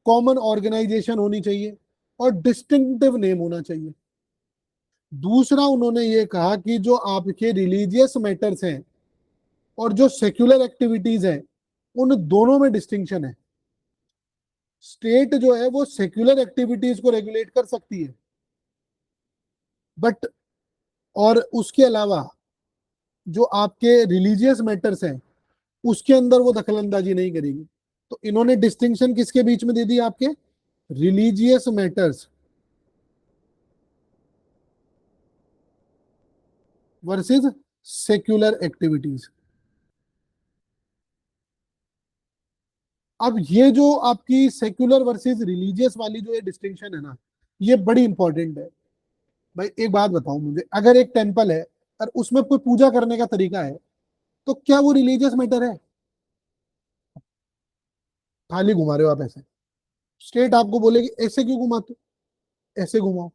कॉमन ऑर्गेनाइजेशन होनी चाहिए, और डिस्टिंक्टिव नेम होना चाहिए। दूसरा उन्होंने ये कहा कि जो आपके रिलीजियस मैटर्स हैं और जो सेक्युलर एक्टिविटीज हैं, उन दोनों में डिस्टिंक्शन है। स्टेट जो है वो सेक्युलर एक्टिविटीज को रेगुलेट कर सकती है, बट और उसके अलावा जो आपके रिलीजियस मैटर्स हैं उसके अंदर वो दखलंदाजी नहीं करेगी। तो इन्होंने डिस्टिंक्शन किसके बीच में दे दी, आपके religious matters versus secular activities. अब ये जो आपकी सेक्युलर वर्सेस रिलीजियस वाली जो ये डिस्टिंक्शन है ना, ये बड़ी इंपॉर्टेंट है। भाई एक बात बताओ मुझे, अगर एक टेम्पल है और उसमें कोई पूजा करने का तरीका है, तो क्या वो रिलीजियस मैटर है? खाली घुमा रहे हो आप ऐसे, स्टेट आपको बोलेगी ऐसे क्यों घुमाते हो, ऐसे घुमाओ,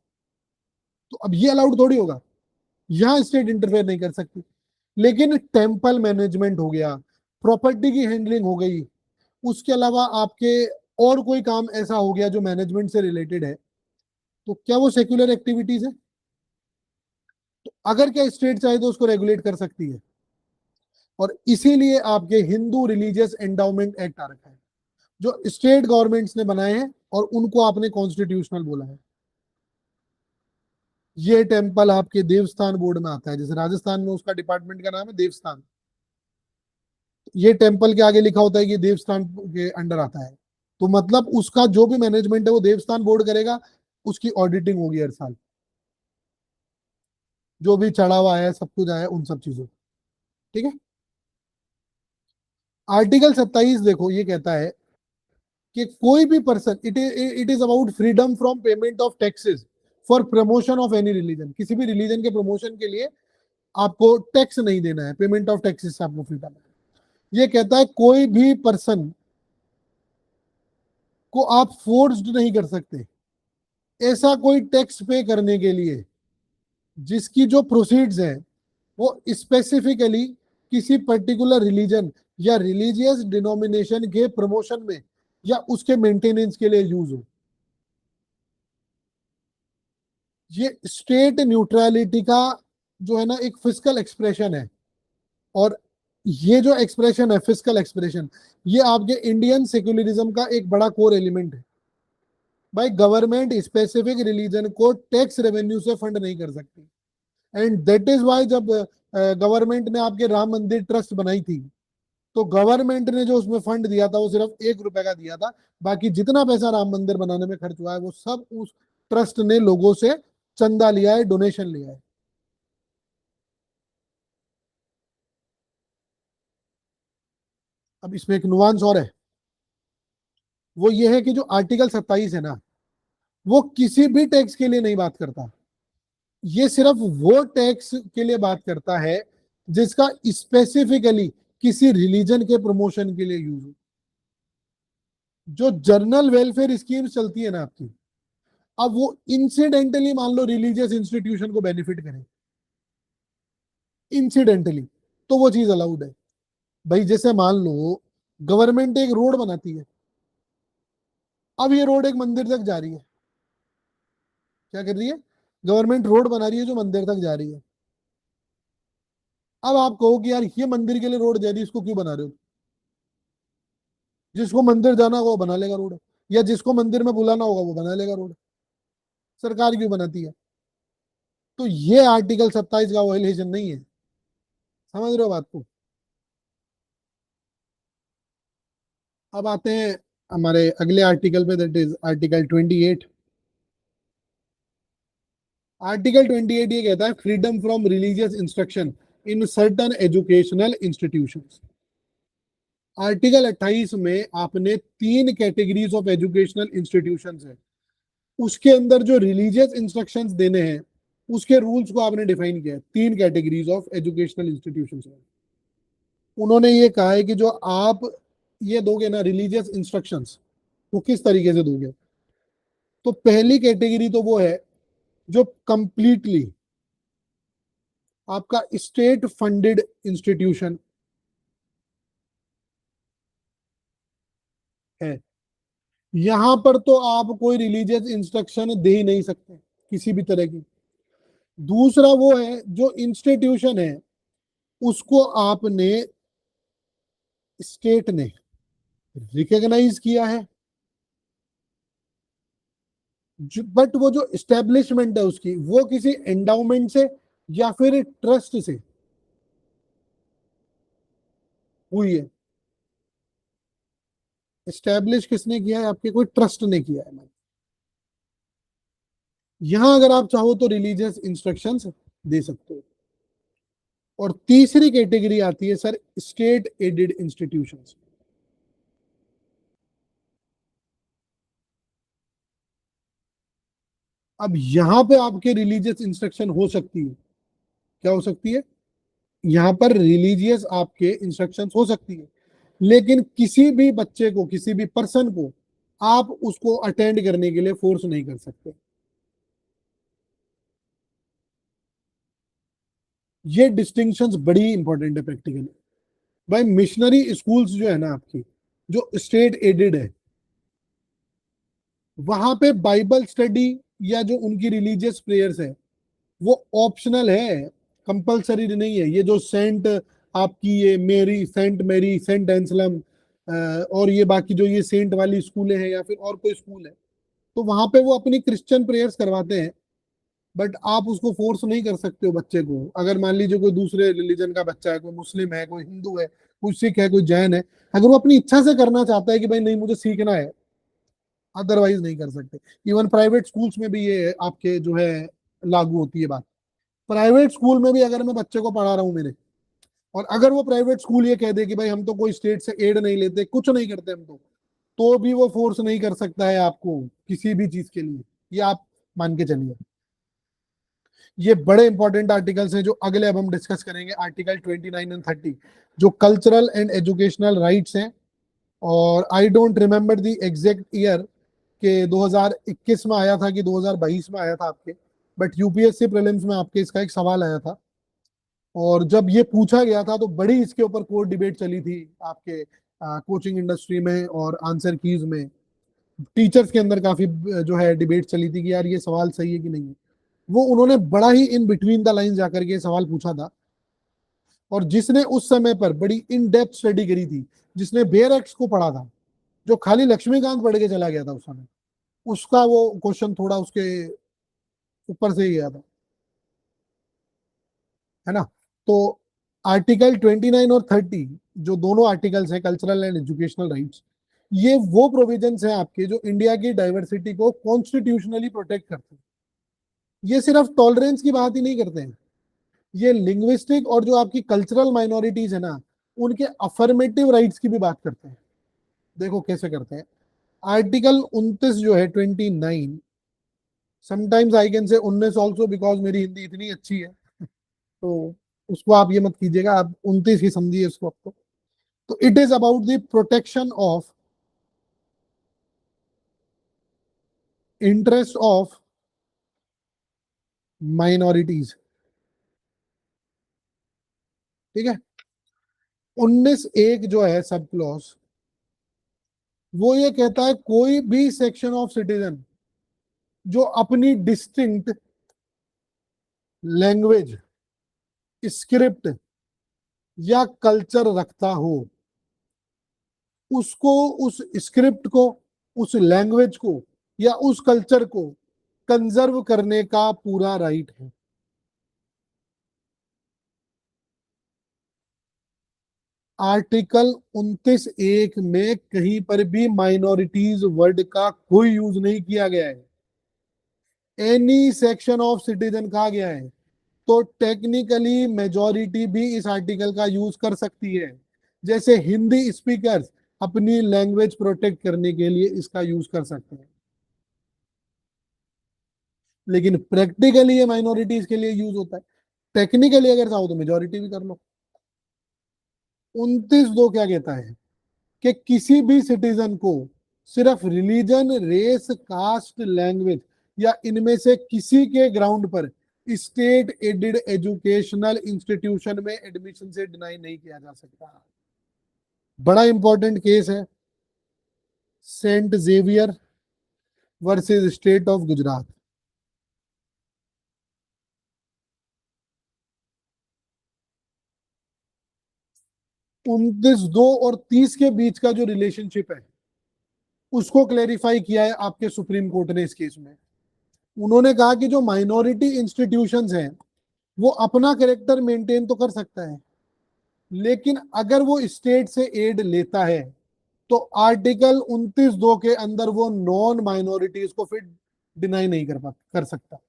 तो अब ये अलाउड थोड़ी होगा, यहाँ स्टेट इंटरफेयर नहीं कर सकती। लेकिन टेम्पल मैनेजमेंट हो गया, प्रॉपर्टी की हैंडलिंग हो गई, उसके अलावा आपके और कोई काम ऐसा हो गया जो मैनेजमेंट से रिलेटेड है, तो क्या वो सेक्युलर एक्टिविटीज है? तो अगर क्या स्टेट चाहे तो उसको रेगुलेट कर सकती है। और इसीलिए आपके हिंदू रिलीजियस एंडाउमेंट एक्ट आ रखा है, जो स्टेट गवर्नमेंट्स ने बनाए हैं और उनको आपने कॉन्स्टिट्यूशनल बोला है। ये टेम्पल आपके देवस्थान बोर्ड में आता है, जैसे राजस्थान में उसका डिपार्टमेंट का नाम है देवस्थान, ये टेम्पल के आगे लिखा होता है कि देवस्थान के अंडर आता है। तो मतलब उसका जो भी मैनेजमेंट है वो देवस्थान बोर्ड करेगा, उसकी ऑडिटिंग होगी हर साल, जो भी चढ़ा हुआ है सब कुछ आया उन सब चीजों, ठीक है। आर्टिकल 27 देखो, ये कहता है कि कोई भी person, it is about freedom from payment of taxes for promotion of any religion. किसी भी रिलीजन के प्रमोशन के लिए आपको टैक्स नहीं देना है, पेमेंट ऑफ टैक्सेस से आपको फ्रीडम है। ये कहता है कोई भी पर्सन को आप फोर्स्ड नहीं कर सकते ऐसा कोई टैक्स पे करने के लिए जिसकी जो प्रोसीड्स है वो स्पेसिफिकली किसी पर्टिकुलर रिलीजन या रिलीजियस डिनोमिनेशन के प्रमोशन में या उसके मेंटेनेंस के लिए यूज हो। ये स्टेट न्यूट्रलिटी का जो है ना एक फिजिकल एक्सप्रेशन है। और ये जो एक्सप्रेशन है फिजिकल एक्सप्रेशन, ये आपके इंडियन सेक्युलरिज्म का एक बड़ा कोर एलिमेंट है। भाई गवर्नमेंट स्पेसिफिक रिलीजन को टैक्स रेवेन्यू से फंड नहीं कर सकती। एंड दैट इज वाई जब गवर्नमेंट ने आपके राम मंदिर ट्रस्ट बनाई थी तो गवर्नमेंट ने जो उसमें फंड दिया था वो सिर्फ 1 रुपए का दिया था। बाकी जितना पैसा राम मंदिर बनाने में खर्च हुआ है वो सब उस ट्रस्ट ने लोगों से चंदा लिया है, डोनेशन लिया है। अब इसमें एक नुआंस और है, वो ये है कि जो आर्टिकल 27 है ना, वो किसी भी टैक्स के लिए नहीं बात करता। ये सिर्फ वो टैक्स के लिए बात करता है जिसका स्पेसिफिकली किसी रिलीजन के प्रमोशन के लिए यूज हो। जो जर्नल वेलफेयर स्कीम चलती है ना आपकी, अब वो इंसिडेंटली मान लो रिलीजियस इंस्टीट्यूशन को बेनिफिट करे, इंसिडेंटली, तो वो चीज अलाउड है। भाई जैसे मान लो गवर्नमेंट एक रोड बनाती है, अब ये रोड एक मंदिर तक जा रही है। क्या कर रही है? गवर्नमेंट रोड बना रही है जो मंदिर तक जा रही है। अब आप कहो कि यार ये मंदिर के लिए रोड जा रही है, इसको क्यों बना रहे हो? जिसको मंदिर जाना होगा वो बना लेगा रोड, या जिसको मंदिर में बुलाना होगा वो बना लेगा रोड। सरकार क्यों बनाती है? तो ये आर्टिकल 27 का वायलेशन नहीं है। समझ रहे हो बात को? अब आते हैं हमारे अगले आर्टिकल पे, दैट इज आर्टिकल 28। आर्टिकल 28 ये कहता है freedom from religious instruction in certain educational institutions. Article 28 में आपने 3 कैटेगरीज ऑफ एजुकेशनल इंस्टीट्यूशंस है, उसके अंदर जो रिलीजियस इंस्ट्रक्शंस देने हैं उसके रूल्स को आपने डिफाइन किया है। 3 कैटेगरीज ऑफ एजुकेशनल इंस्टीट्यूशंस में उन्होंने ये कहा है कि जो आप ये दोगे ना रिलीजियस इंस्ट्रक्शंस, वो किस तरीके से दोगे। तो पहली कैटेगरी तो वो है जो कंप्लीटली आपका स्टेट फंडेड इंस्टीट्यूशन है। यहां पर तो आप कोई रिलीजियस इंस्ट्रक्शन दे ही नहीं सकते किसी भी तरह की। दूसरा वो है जो इंस्टीट्यूशन है उसको आपने स्टेट ने रिकॉग्नाइज किया है, बट वो जो एस्टेब्लिशमेंट है उसकी वो किसी एंडाउमेंट से या फिर ट्रस्ट से हुई है। एस्टेब्लिश किसने किया है? आपके कोई ट्रस्ट ने किया है। यहां अगर आप चाहो तो रिलीजियस इंस्ट्रक्शंस दे सकते हो। और तीसरी कैटेगरी आती है सर स्टेट एडेड इंस्टीट्यूशंस। अब यहां पे आपके रिलीजियस इंस्ट्रक्शन हो सकती है। क्या हो सकती है? यहां पर रिलीजियस आपके इंस्ट्रक्शंस हो सकती है, लेकिन किसी भी बच्चे को, किसी भी पर्सन को आप उसको अटेंड करने के लिए फोर्स नहीं कर सकते। ये डिस्टिंक्शंस बड़ी इंपॉर्टेंट है प्रैक्टिकली। भाई मिशनरी स्कूल्स जो है ना आपकी, जो स्टेट एडेड है, वहां पे बाइबल स्टडी या जो उनकी रिलीजियस प्रेयर्स है वो ऑप्शनल है, कंपलसरी नहीं है। ये जो सेंट आपकी ये मेरी, सेंट मैरी, सेंट एंसलम और ये बाकी जो ये सेंट वाली स्कूलें हैं या फिर और कोई स्कूल है, तो वहां पे वो अपनी क्रिश्चियन प्रेयर्स करवाते हैं। बट आप उसको फोर्स नहीं कर सकते हो बच्चे को। अगर मान लीजिए कोई दूसरे रिलीजन का बच्चा है, कोई मुस्लिम है, कोई हिंदू है, कोई सिख है, कोई जैन है, अगर वो अपनी इच्छा से करना चाहता है कि भाई नहीं मुझे सीखना है, अदरवाइज नहीं कर सकते। इवन प्राइवेट स्कूल्स में भी ये आपके जो है लागू होती है बात। प्राइवेट स्कूल में भी अगर मैं बच्चे को पढ़ा रहा हूँ मेरे, और अगर वो प्राइवेट स्कूल ये कह दे कि भाई हम तो कोई स्टेट से एड नहीं लेते, कुछ नहीं करते हम तो भी वो फोर्स नहीं कर सकता है आपको किसी भी चीज के लिए, ये आप मान के चलिए। ये बड़े इंपॉर्टेंट आर्टिकल्स हैं जो अगले अब हम डिस्कस करेंगे, आर्टिकल 29 एंड 30, जो कल्चरल एंड एजुकेशनल राइट्स हैं। और I don't remember the exact year के 2021 में आया था कि 2022 में आया था आपके, बट यूपीएससी प्रीलिम्स में आपके इसका एक सवाल आया था। और जब ये पूछा गया था तो बड़ी इसके ऊपर कोर्ट डिबेट चली थी आपके कोचिंग इंडस्ट्री में और आंसर कीज में, टीचर्स के अंदर काफी जो है डिबेट चली थी कि यार ये सवाल सही है कि नहीं है। वो उन्होंने बड़ा ही इन बिटवीन द लाइन जाकर के सवाल पूछा था। और जिसने उस समय पर बड़ी इन डेप्थ स्टडी करी थी, जिसने बेयर एक्ट को पढ़ा था, जो खाली लक्ष्मीकांत पढ़ के चला गया था उस समय, उसका वो क्वेश्चन थोड़ा उसके ऊपर से ही गया था, है ना। तो आर्टिकल 29 और 30, जो दोनों आर्टिकल्स हैं कल्चरल एंड एजुकेशनल राइट्स, ये वो प्रोविजंस हैं आपके जो इंडिया की डाइवर्सिटी को कॉन्स्टिट्यूशनली प्रोटेक्ट करते हैं। ये सिर्फ टॉलरेंस की बात ही नहीं करते हैं, ये लिंग्विस्टिक और जो आपकी कल्चरल माइनॉरिटीज है ना, उनके अफर्मेटिव राइट्स की भी बात करते हैं। देखो कैसे करते हैं। आर्टिकल 29 जो है 29, sometimes I can say 19 also because मेरी हिंदी इतनी अच्छी है, तो उसको आप ये मत कीजिएगा, आप 29 ही समझिए इसको आपको। तो it is about the protection of interest of minorities, ठीक है। 19(1) जो है सब क्लॉज, वो ये कहता है कोई भी सेक्शन ऑफ सिटीजन जो अपनी डिस्टिंक्ट लैंग्वेज, स्क्रिप्ट या कल्चर रखता हो, उसको उस स्क्रिप्ट को, उस लैंग्वेज को या उस कल्चर को कंजर्व करने का पूरा राइट है। आर्टिकल 29(1) में कहीं पर भी माइनॉरिटीज वर्ड का कोई यूज नहीं किया गया है, एनी सेक्शन ऑफ सिटीजन कहा गया है। तो टेक्निकली मेजॉरिटी भी इस आर्टिकल का यूज कर सकती है, जैसे हिंदी स्पीकर्स अपनी लैंग्वेज प्रोटेक्ट करने के लिए इसका यूज कर सकते हैं। लेकिन प्रैक्टिकली ये माइनॉरिटीज के लिए यूज होता है, टेक्निकली अगर चाहो तो मेजॉरिटी भी कर लो। 29(2) क्या कहता है कि किसी भी सिटीजन को सिर्फ रिलीजन, रेस, कास्ट, लैंग्वेज या इनमें से किसी के ग्राउंड पर स्टेट एडेड एजुकेशनल इंस्टीट्यूशन में एडमिशन से डिनाई नहीं किया जा सकता। बड़ा इंपॉर्टेंट केस है, Saint Xavier versus state of Gujarat. 29(2) और 30 के बीच का जो रिलेशनशिप है उसको क्लेरिफाई किया है आपके सुप्रीम कोर्ट ने इस केस में। उन्होंने कहा कि जो माइनॉरिटी इंस्टीट्यूशंस हैं वो अपना कैरेक्टर मेंटेन तो कर सकता है, लेकिन अगर वो स्टेट से एड लेता है तो आर्टिकल 29(2) के अंदर वो नॉन माइनॉरिटीज को फिर डिनाई नहीं कर सकता।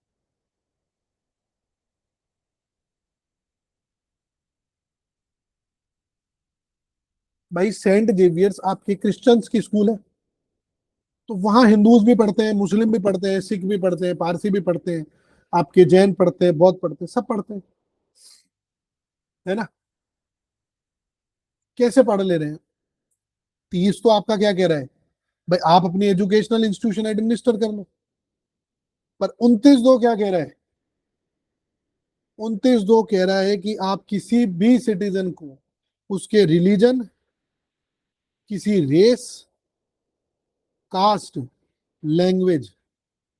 भाई सेंट जेवियर्स आपके क्रिश्चियंस की स्कूल है, तो वहां हिंदूज भी पढ़ते हैं, मुस्लिम भी पढ़ते हैं, सिख भी पढ़ते हैं, पारसी भी पढ़ते हैं, आपके जैन पढ़ते हैं, बौद्ध पढ़ते हैं, सब पढ़ते हैं, है ना। कैसे पढ़ ले रहे हैं। 30 तो आपका क्या कह रहा है, भाई आप अपनी एजुकेशनल इंस्टीट्यूशन एडमिनिस्टर कर लो, पर 29(2) क्या कह रहा है। 29(2) कह रहा है कि आप किसी भी सिटीजन को उसके रिलीजन, किसी रेस, कास्ट, लैंग्वेज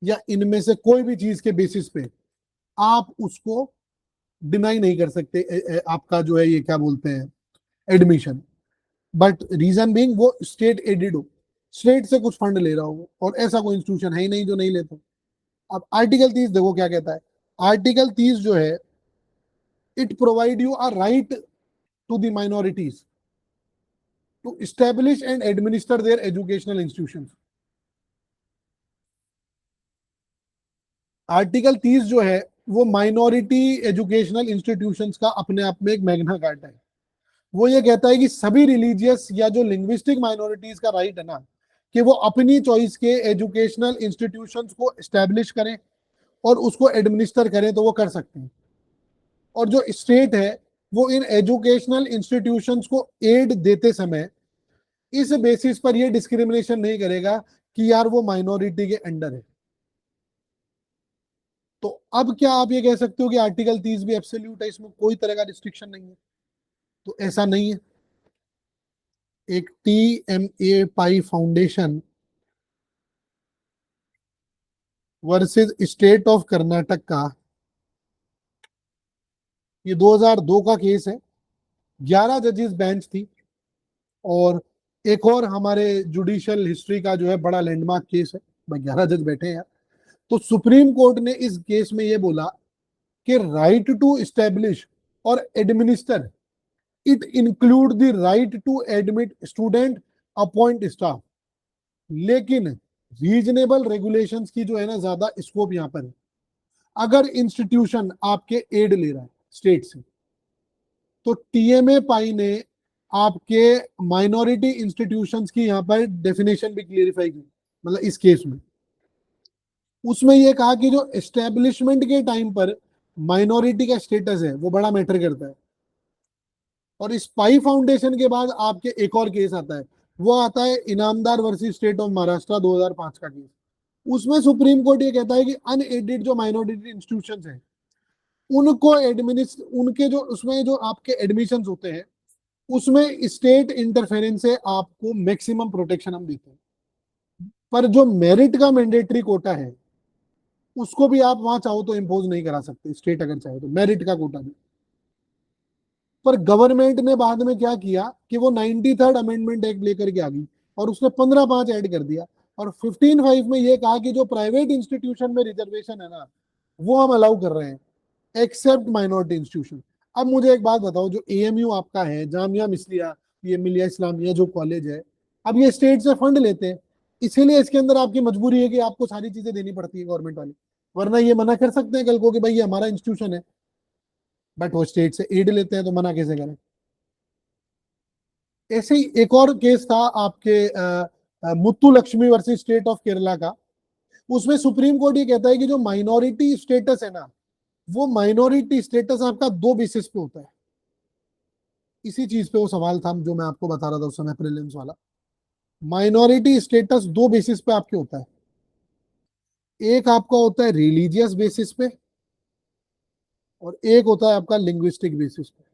या इनमें से कोई भी चीज के बेसिस पे आप उसको डिनाई नहीं कर सकते आपका जो है ये क्या बोलते हैं एडमिशन। बट रीजन बीइंग वो स्टेट एडेड हो, स्टेट से कुछ फंड ले रहा हो, और ऐसा कोई इंस्टीट्यूशन है ही नहीं जो नहीं लेता। अब आर्टिकल 30 देखो क्या कहता है। आर्टिकल 30 जो है, it provide you a right to the minorities to establish and administer their educational institution. Article 30 जो है वो माइनॉरिटी एजुकेशनल इंस्टीट्यूशंस का अपने आप में एक मैग्ना कार्टा है। वो ये कहता है कि सभी रिलीजियस या जो लिंग्विस्टिक माइनॉरिटीज का राइट है ना, कि वो अपनी चॉइस के एजुकेशनल इंस्टीट्यूशंस को एस्टेब्लिश करें और उसको एडमिनिस्टर करें, तो वो कर सकते हैं। और जो स्टेट है वो इन एजुकेशनल इंस्टीट्यूशंस को एड देते समय इस बेसिस पर ये डिस्क्रिमिनेशन नहीं करेगा कि यार वो माइनॉरिटी के अंडर है। तो अब क्या आप ये कह सकते हो कि आर्टिकल 30 भी एब्सोल्यूट है, इसमें कोई तरह का रिस्ट्रिक्शन नहीं है? तो ऐसा नहीं है। एक TMA pi foundation versus state of Karnataka का, ये 2002 का केस है। 11 जजेस बेंच थी, और एक और हमारे जुडिशियल हिस्ट्री का जो है बड़ा लैंडमार्क केस है। भाई 11 जज बैठे हैं यार। तो सुप्रीम कोर्ट ने इस केस में ये बोला कि राइट टू एस्टेब्लिश और administer it include the right to admit student, appoint staff. लेकिन रीजनेबल रेगुलेशंस की जो है ना ज्यादा स्कोप यहां पर है। अगर इंस्टीट्यूशन आपके एड ले रहा है स्टेट से, तो TMA पाई ने आपके माइनॉरिटी इंस्टीट्यूशंस की यहां पर डेफिनेशन भी क्लियरिफाई की, मतलब इस केस में उसमें यह कहा कि जो एस्टेब्लिशमेंट के टाइम पर माइनॉरिटी का स्टेटस है वो बड़ा मैटर करता है। और इस पाई फाउंडेशन के बाद आपके एक और केस आता है, वो आता है Inamdar versus state of Maharashtra 2005 का केस। उसमें सुप्रीम कोर्ट ये कहता है कि अनएडेड जो माइनॉरिटी इंस्टीट्यूशंस हैं उनको एडमिनिस्ट उनके जो उसमें जो आपके एडमिशंस होते हैं उसमें स्टेट इंटरफेरेंस से आपको मैक्सिमम प्रोटेक्शन हम देते हैं। पर जो मेरिट का मैंडेटरी कोटा है उसको भी आप वहां चाहो तो इम्पोज नहीं करा सकते, स्टेट अगर चाहे तो मेरिट का कोटा भी। पर गवर्नमेंट ने बाद में क्या किया कि वो 93rd अमेंडमेंट एक्ट लेकर के आ गई और उसने 15(5) ऐड कर दिया, और 15(5) में ये कहा कि जो प्राइवेट इंस्टीट्यूशन में रिजर्वेशन है ना वो हम अलाउ कर रहे हैं एक्सेप्ट माइनॉरिटी इंस्टीट्यूशन। अब मुझे एक बात बताओ, जो AMU आपका है, जामिया मिस्लिया, ये मिलिया इस्लामिया जो कॉलेज है, अब ये स्टेट से फंड लेते हैं, इसीलिए इसके अंदर आपकी मजबूरी है कि आपको सारी चीजें देनी पड़ती है गवर्नमेंट वाली, वरना ये मना कर सकते हैं कल को कि भाई ये हमारा इंस्टीट्यूशन है। बट वो स्टेट से एड लेते हैं तो मना कैसे करें। ऐसे ही एक और केस था आपके Muthu Lakshmi versus state of Kerala का। उसमें सुप्रीम कोर्ट ये कहता है कि जो माइनॉरिटी स्टेटस है ना, वो माइनॉरिटी स्टेटस आपका दो बेसिस पे होता है। इसी चीज पे वो सवाल था जो मैं आपको बता रहा था उस समय, प्रीलिम्स वाला। माइनॉरिटी स्टेटस दो बेसिस पे आपके होता है। एक आपका होता है रिलीजियस बेसिस पे, और एक होता है आपका लिंग्विस्टिक बेसिस पे।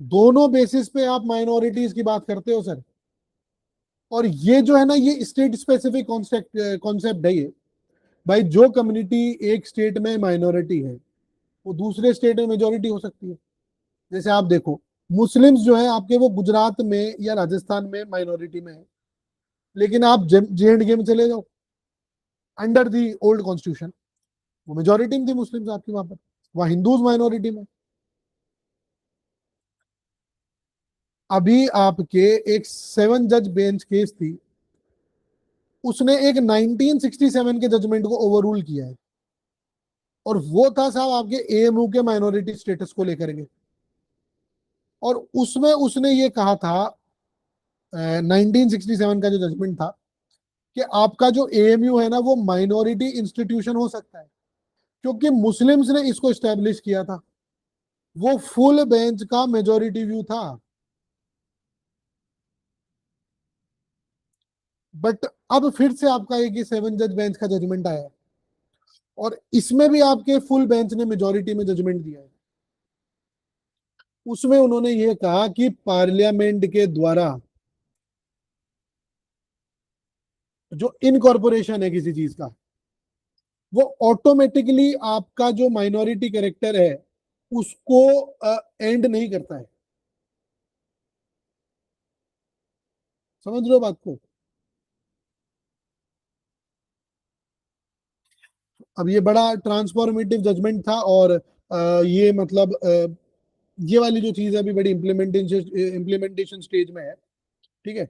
दोनों बेसिस पे आप माइनॉरिटीज की बात करते हो सर। और ये जो है ना ये स्टेट स्पेसिफिक कॉन्सेप्ट कॉन्सेप्ट है ये। भाई जो कम्युनिटी एक स्टेट में माइनॉरिटी है वो दूसरे स्टेट में मेजोरिटी हो सकती है। जैसे आप देखो, मुस्लिम्स जो है आपके वो गुजरात में या राजस्थान में माइनॉरिटी में है, लेकिन आप JNK में चले जाओ अंडर दी ओल्ड कॉन्स्टिट्यूशन, वो मेजोरिटी में थी मुस्लिम्स आपकी वहां पर, वहां हिंदूज माइनॉरिटी में। अभी आपके एक 7 जज बेंच केस थी, उसने एक 1967 के जजमेंट को ओवररूल किया है, और वो था साहब आपके AMU के माइनॉरिटी स्टेटस को लेकर के। और उसमें उसने ये कहा था 1967 का जो जजमेंट था कि आपका जो AMU है ना वो माइनॉरिटी इंस्टीट्यूशन हो सकता है, क्योंकि मुस्लिम्स ने इसको स्टैब्लिश किया था। वो फुल बेंच का मेजोरिटी व्यू था। बट अब फिर से आपका एक 7 जज बेंच का जजमेंट आया है, और इसमें भी आपके फुल बेंच ने मेजोरिटी में जजमेंट दिया है। उसमें उन्होंने ये कहा कि पार्लियामेंट के द्वारा जो इनकॉर्पोरेशन है किसी चीज का, वो ऑटोमेटिकली आपका जो माइनॉरिटी कैरेक्टर है उसको एंड नहीं करता है। समझ रहे हो बात को? अब ये बड़ा ट्रांसफॉर्मेटिव जजमेंट था, और ये मतलब ये वाली जो चीज है अभी बड़ी इम्प्लीमेंटेशन स्टेज में है। ठीक है।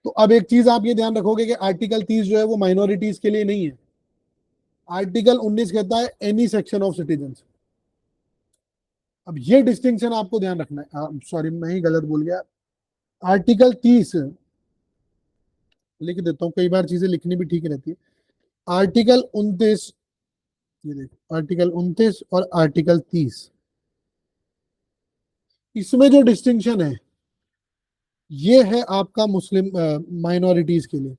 तो अब एक चीज आप ये ध्यान रखोगे कि आर्टिकल 30 जो है वो माइनॉरिटीज के लिए नहीं है। आर्टिकल 19 कहता है एनी सेक्शन ऑफ सिटीजन। अब ये डिस्टिंक्शन आपको ध्यान रखना है। सॉरी मैं ही गलत बोल गया। आर्टिकल 30 लिख देता हूँ, कई बार चीजें लिखनी भी ठीक रहती है। आर्टिकल 29, ये देखो आर्टिकल 29 और आर्टिकल 30, इसमें जो डिस्टिंक्शन है ये है आपका मुस्लिम माइनॉरिटीज के लिए,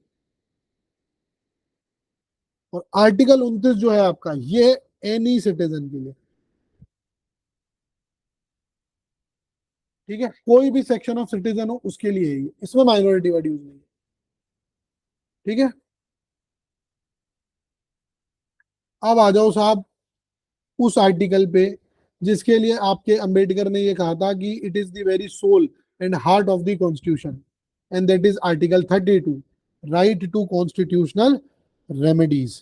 और आर्टिकल 29 जो है आपका ये एनी सिटीजन के लिए। ठीक है, कोई भी सेक्शन ऑफ सिटीजन हो उसके लिए है ये, इसमें माइनॉरिटी वर्ड यूज नहीं है। ठीक है, अब आ जाओ साहब उस आर्टिकल पे जिसके लिए आपके अंबेडकर ने ये कहा था कि it is the very soul and heart of the constitution, and that is article 32, right to constitutional remedies.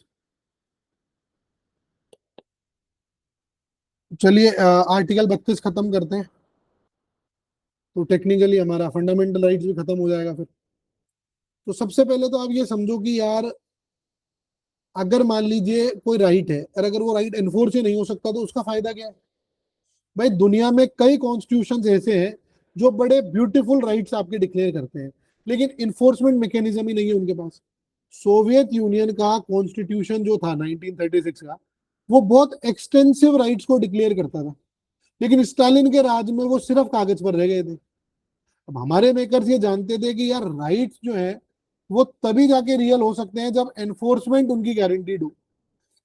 चलिए आर्टिकल 32 खत्म करते हैं, तो टेक्निकली हमारा फंडामेंटल राइट्स भी खत्म हो जाएगा फिर। तो सबसे पहले तो आप ये समझो कि यार अगर मान लीजिए कोई राइट है और अगर वो राइट एनफोर्स ही नहीं हो सकता तो उसका फायदा क्या है। भाई दुनिया में कई कॉन्स्टिट्यूशन ऐसे हैं जो बड़े ब्यूटीफुल राइट्स आपके डिक्लेयर करते हैं, लेकिन इन्फोर्समेंट मैकेनिज्म ही नहीं है उनके पास। सोवियत यूनियन का कॉन्स्टिट्यूशन जो था 1936 का, वो बहुत एक्सटेंसिव राइट्स को डिक्लेयर करता था, लेकिन स्टालिन के राज में वो सिर्फ कागज पर रह गए थे। अब हमारे मेकर्स ये जानते थे कि यार राइट्स जो है वो तभी जाके रियल हो सकते हैं जब एनफोर्समेंट उनकी गारंटीड हो।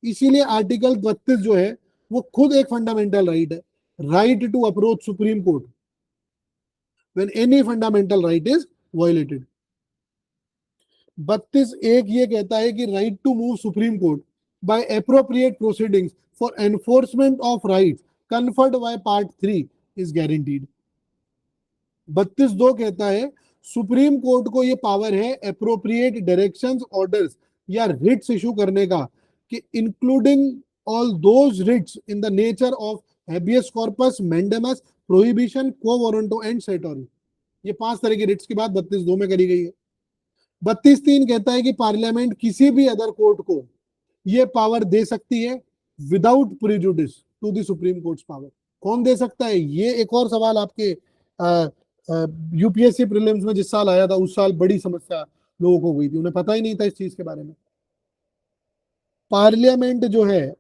इसीलिए आर्टिकल 32 जो है वो खुद एक फंडामेंटल राइट है, right to approach Supreme Court when any fundamental right is violated. 32 एक ये कहता है कि right to move Supreme Court by appropriate proceedings for enforcement of rights conferred by part 3 is guaranteed. 32(2) कहता है सुप्रीम कोर्ट को ये पावर है अप्रोप्रिएट डायरेक्शंस, ऑर्डर्स या रिट्स इशू करने का, कि including all those writs in the nature of habeas corpus, mandamus, prohibition, quo warranto and certiorari. ये 5 तरह की रिट्स की बात 32(2) में करी गई है। 32(3) कहता है कि पार्लियामेंट किसी भी अदर कोर्ट को ये पावर दे सकती है without prejudice to the Supreme Court's power. कौन दे सकता है, ये एक और सवाल आपके यूपीएससी प्रीलिम्स में जिस साल आया था उस साल बड़ी समस्या लोगों को हुई थी, उन्हें पता ही नहीं था इस चीज के बारे में। पार्लियामेंट जो है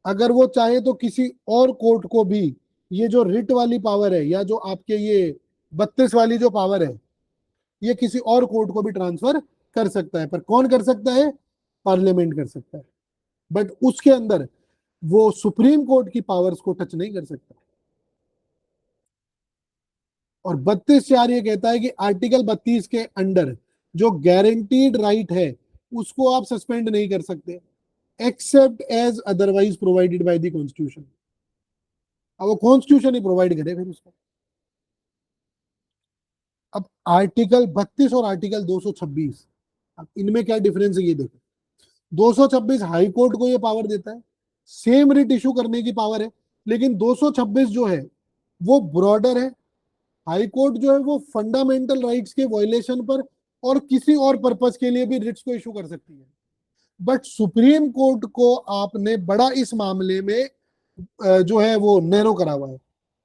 अगर वो चाहे तो किसी और कोर्ट को भी ये जो रिट वाली पावर है या जो आपके ये 32 वाली जो पावर है ये किसी और कोर्ट को भी ट्रांसफर कर सकता है, पर कौन कर सकता है, पार्लियामेंट कर सकता है, बट उसके अंदर वो सुप्रीम कोर्ट की पावर्स को टच नहीं कर सकता। और 32(4) ये कहता है कि आर्टिकल 32 के अंडर जो गारंटीड राइट है उसको आप सस्पेंड नहीं कर सकते except as otherwise provided by the constitution. अब वो कॉन्स्टिट्यूशन ही प्रोवाइड करे फिर उसको। अब आर्टिकल 32 और आर्टिकल 226, अब इनमें क्या डिफरेंस है ये देखो। 226 हाई कोर्ट को ये पावर देता है, सेम रिट इशू करने की पावर है, लेकिन 226 जो है वो ब्रॉडर है। हाई कोर्ट जो है वो फंडामेंटल राइट्स के वायलेशन पर और किसी और पर्पस के लिए भी रिट्स को इशू कर सकती है, बट सुप्रीम कोर्ट को आपने बड़ा इस मामले में जो है वो नैरो करा हुआ है।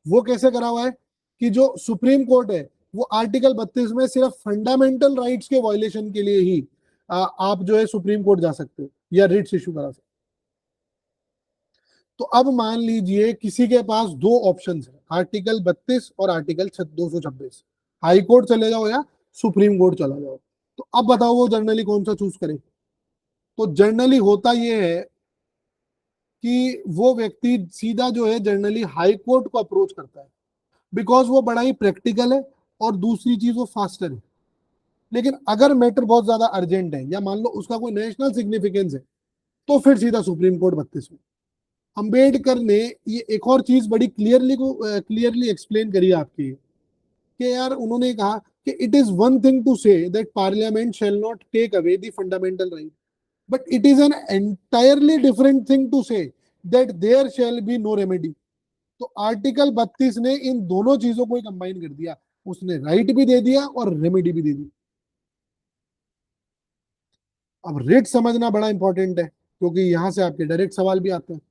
वो कैसे करा हुआ है कि जो सुप्रीम कोर्ट है वो आर्टिकल 32 में सिर्फ फंडामेंटल राइट्स के वायलेशन के लिए ही आप जो है सुप्रीम कोर्ट जा सकते हो या रिट्स इशू करा सकते हो। तो अब मान लीजिए किसी के पास दो ऑप्शन है, आर्टिकल 32 और आर्टिकल 226, हाई कोर्ट चले जाओ या सुप्रीम कोर्ट चला जाओ। तो अब बताओ वो जनरली कौन सा चूज करे। तो जनरली होता यह है कि वो व्यक्ति सीधा जो है जनरली हाई कोर्ट को अप्रोच करता है, बिकॉज वो बड़ा ही प्रैक्टिकल है और दूसरी चीज वो फास्टर है। लेकिन अगर मैटर बहुत ज्यादा अर्जेंट है या मान लो उसका कोई नेशनल सिग्निफिकेंस है तो फिर सीधा सुप्रीम कोर्ट 32 में। अंबेडकर ने ये एक और चीज बड़ी क्लियरली एक्सप्लेन करी आपकी, कि यार उन्होंने कहा कि it is one thing to say that parliament shall not take away the fundamental right, but it is an entirely different thing to say that there shall be no remedy. तो article 32 ने इन दोनों चीजों को combine कर दिया, उसने right भी दे दिया और रेमेडी भी दे दी। अब रेट समझना बड़ा इंपॉर्टेंट है क्योंकि यहां से आपके डायरेक्ट सवाल भी आते हैं।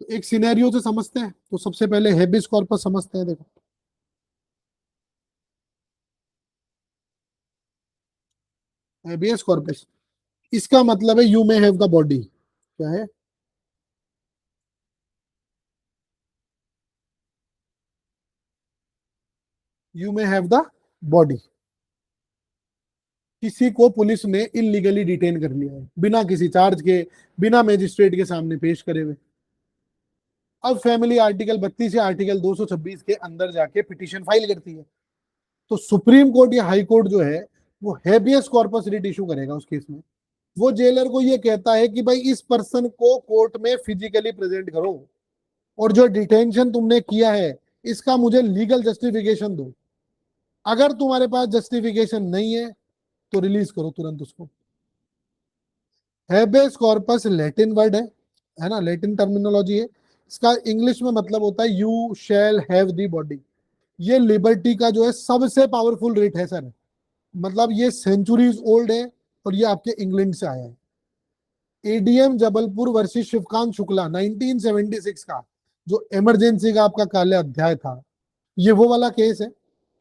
तो एक सिनेरियो से समझते हैं, तो सबसे पहले हेबिस कॉर्पस समझते हैं। देखो हेबियस कॉर्पस, इसका मतलब है you may have the body. क्या है? You may have the body. किसी को पुलिस ने इलीगली डिटेन कर लिया है बिना किसी चार्ज के, बिना मजिस्ट्रेट के सामने पेश करे हुए। अब फैमिली आर्टिकल 32 या आर्टिकल 226 के अंदर जाके पिटीशन फाइल करती है, तो सुप्रीम कोर्ट या हाई कोर्ट जो है वो हेबियस कॉर्पस रिट इशू करेगा उस केस में। वो जेलर को ये कहता है कि भाई इस पर्सन को कोर्ट में फिजिकली प्रेजेंट करो, और जो डिटेंशन तुमने किया है इसका मुझे लीगल जस्टिफिकेशन दो। अगर तुम्हारे पास जस्टिफिकेशन नहीं है तो रिलीज करो तुरंत उसको। हेबियस कॉर्पस लैटिन वर्ड है ना, लैटिन टर्मिनोलॉजी है। इसका इंग्लिश में मतलब होता है you shall have the body. ये लिबर्टी का जो है सबसे पावरफुल रिट है सर। मतलब ये सेंचुरीज ओल्ड है, और ये आपके इंग्लैंड से आया है। एडीएम जबलपुर वर्सेस शिवकांत शुक्ला 1976 का जो इमरजेंसी का आपका काले अध्याय था, ये वो वाला केस है।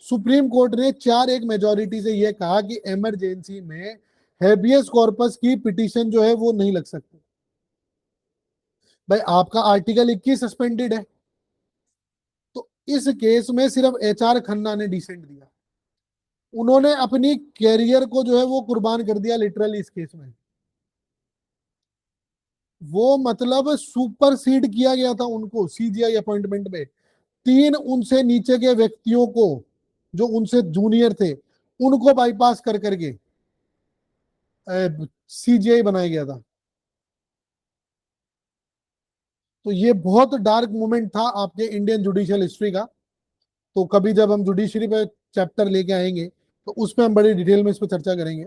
सुप्रीम कोर्ट ने 4-1 मेजोरिटी से यह कहा कि इमरजेंसी में हेबियस कॉर्पस की पिटीशन जो है वो नहीं लग सकती। भाई आपका आर्टिकल 21 सस्पेंडेड है, तो इस केस में सिर्फ एचआर खन्ना ने डिसेंट दिया। उन्होंने अपनी कैरियर को जो है वो कुर्बान कर दिया लिटरली इस केस में। वो मतलब सुपर सीड किया गया था उनको सीजीआई अपॉइंटमेंट में। 3 उनसे नीचे के व्यक्तियों को, जो उनसे जूनियर थे, उनको बाईपास कर करके सीजीआई बनाया गया था। तो ये बहुत डार्क मोमेंट था आपके इंडियन जुडिशियल हिस्ट्री का। तो कभी जब हम जुडिशरी पे चैप्टर लेके आएंगे तो उसमें हम बड़ी डिटेल में इस पर चर्चा करेंगे।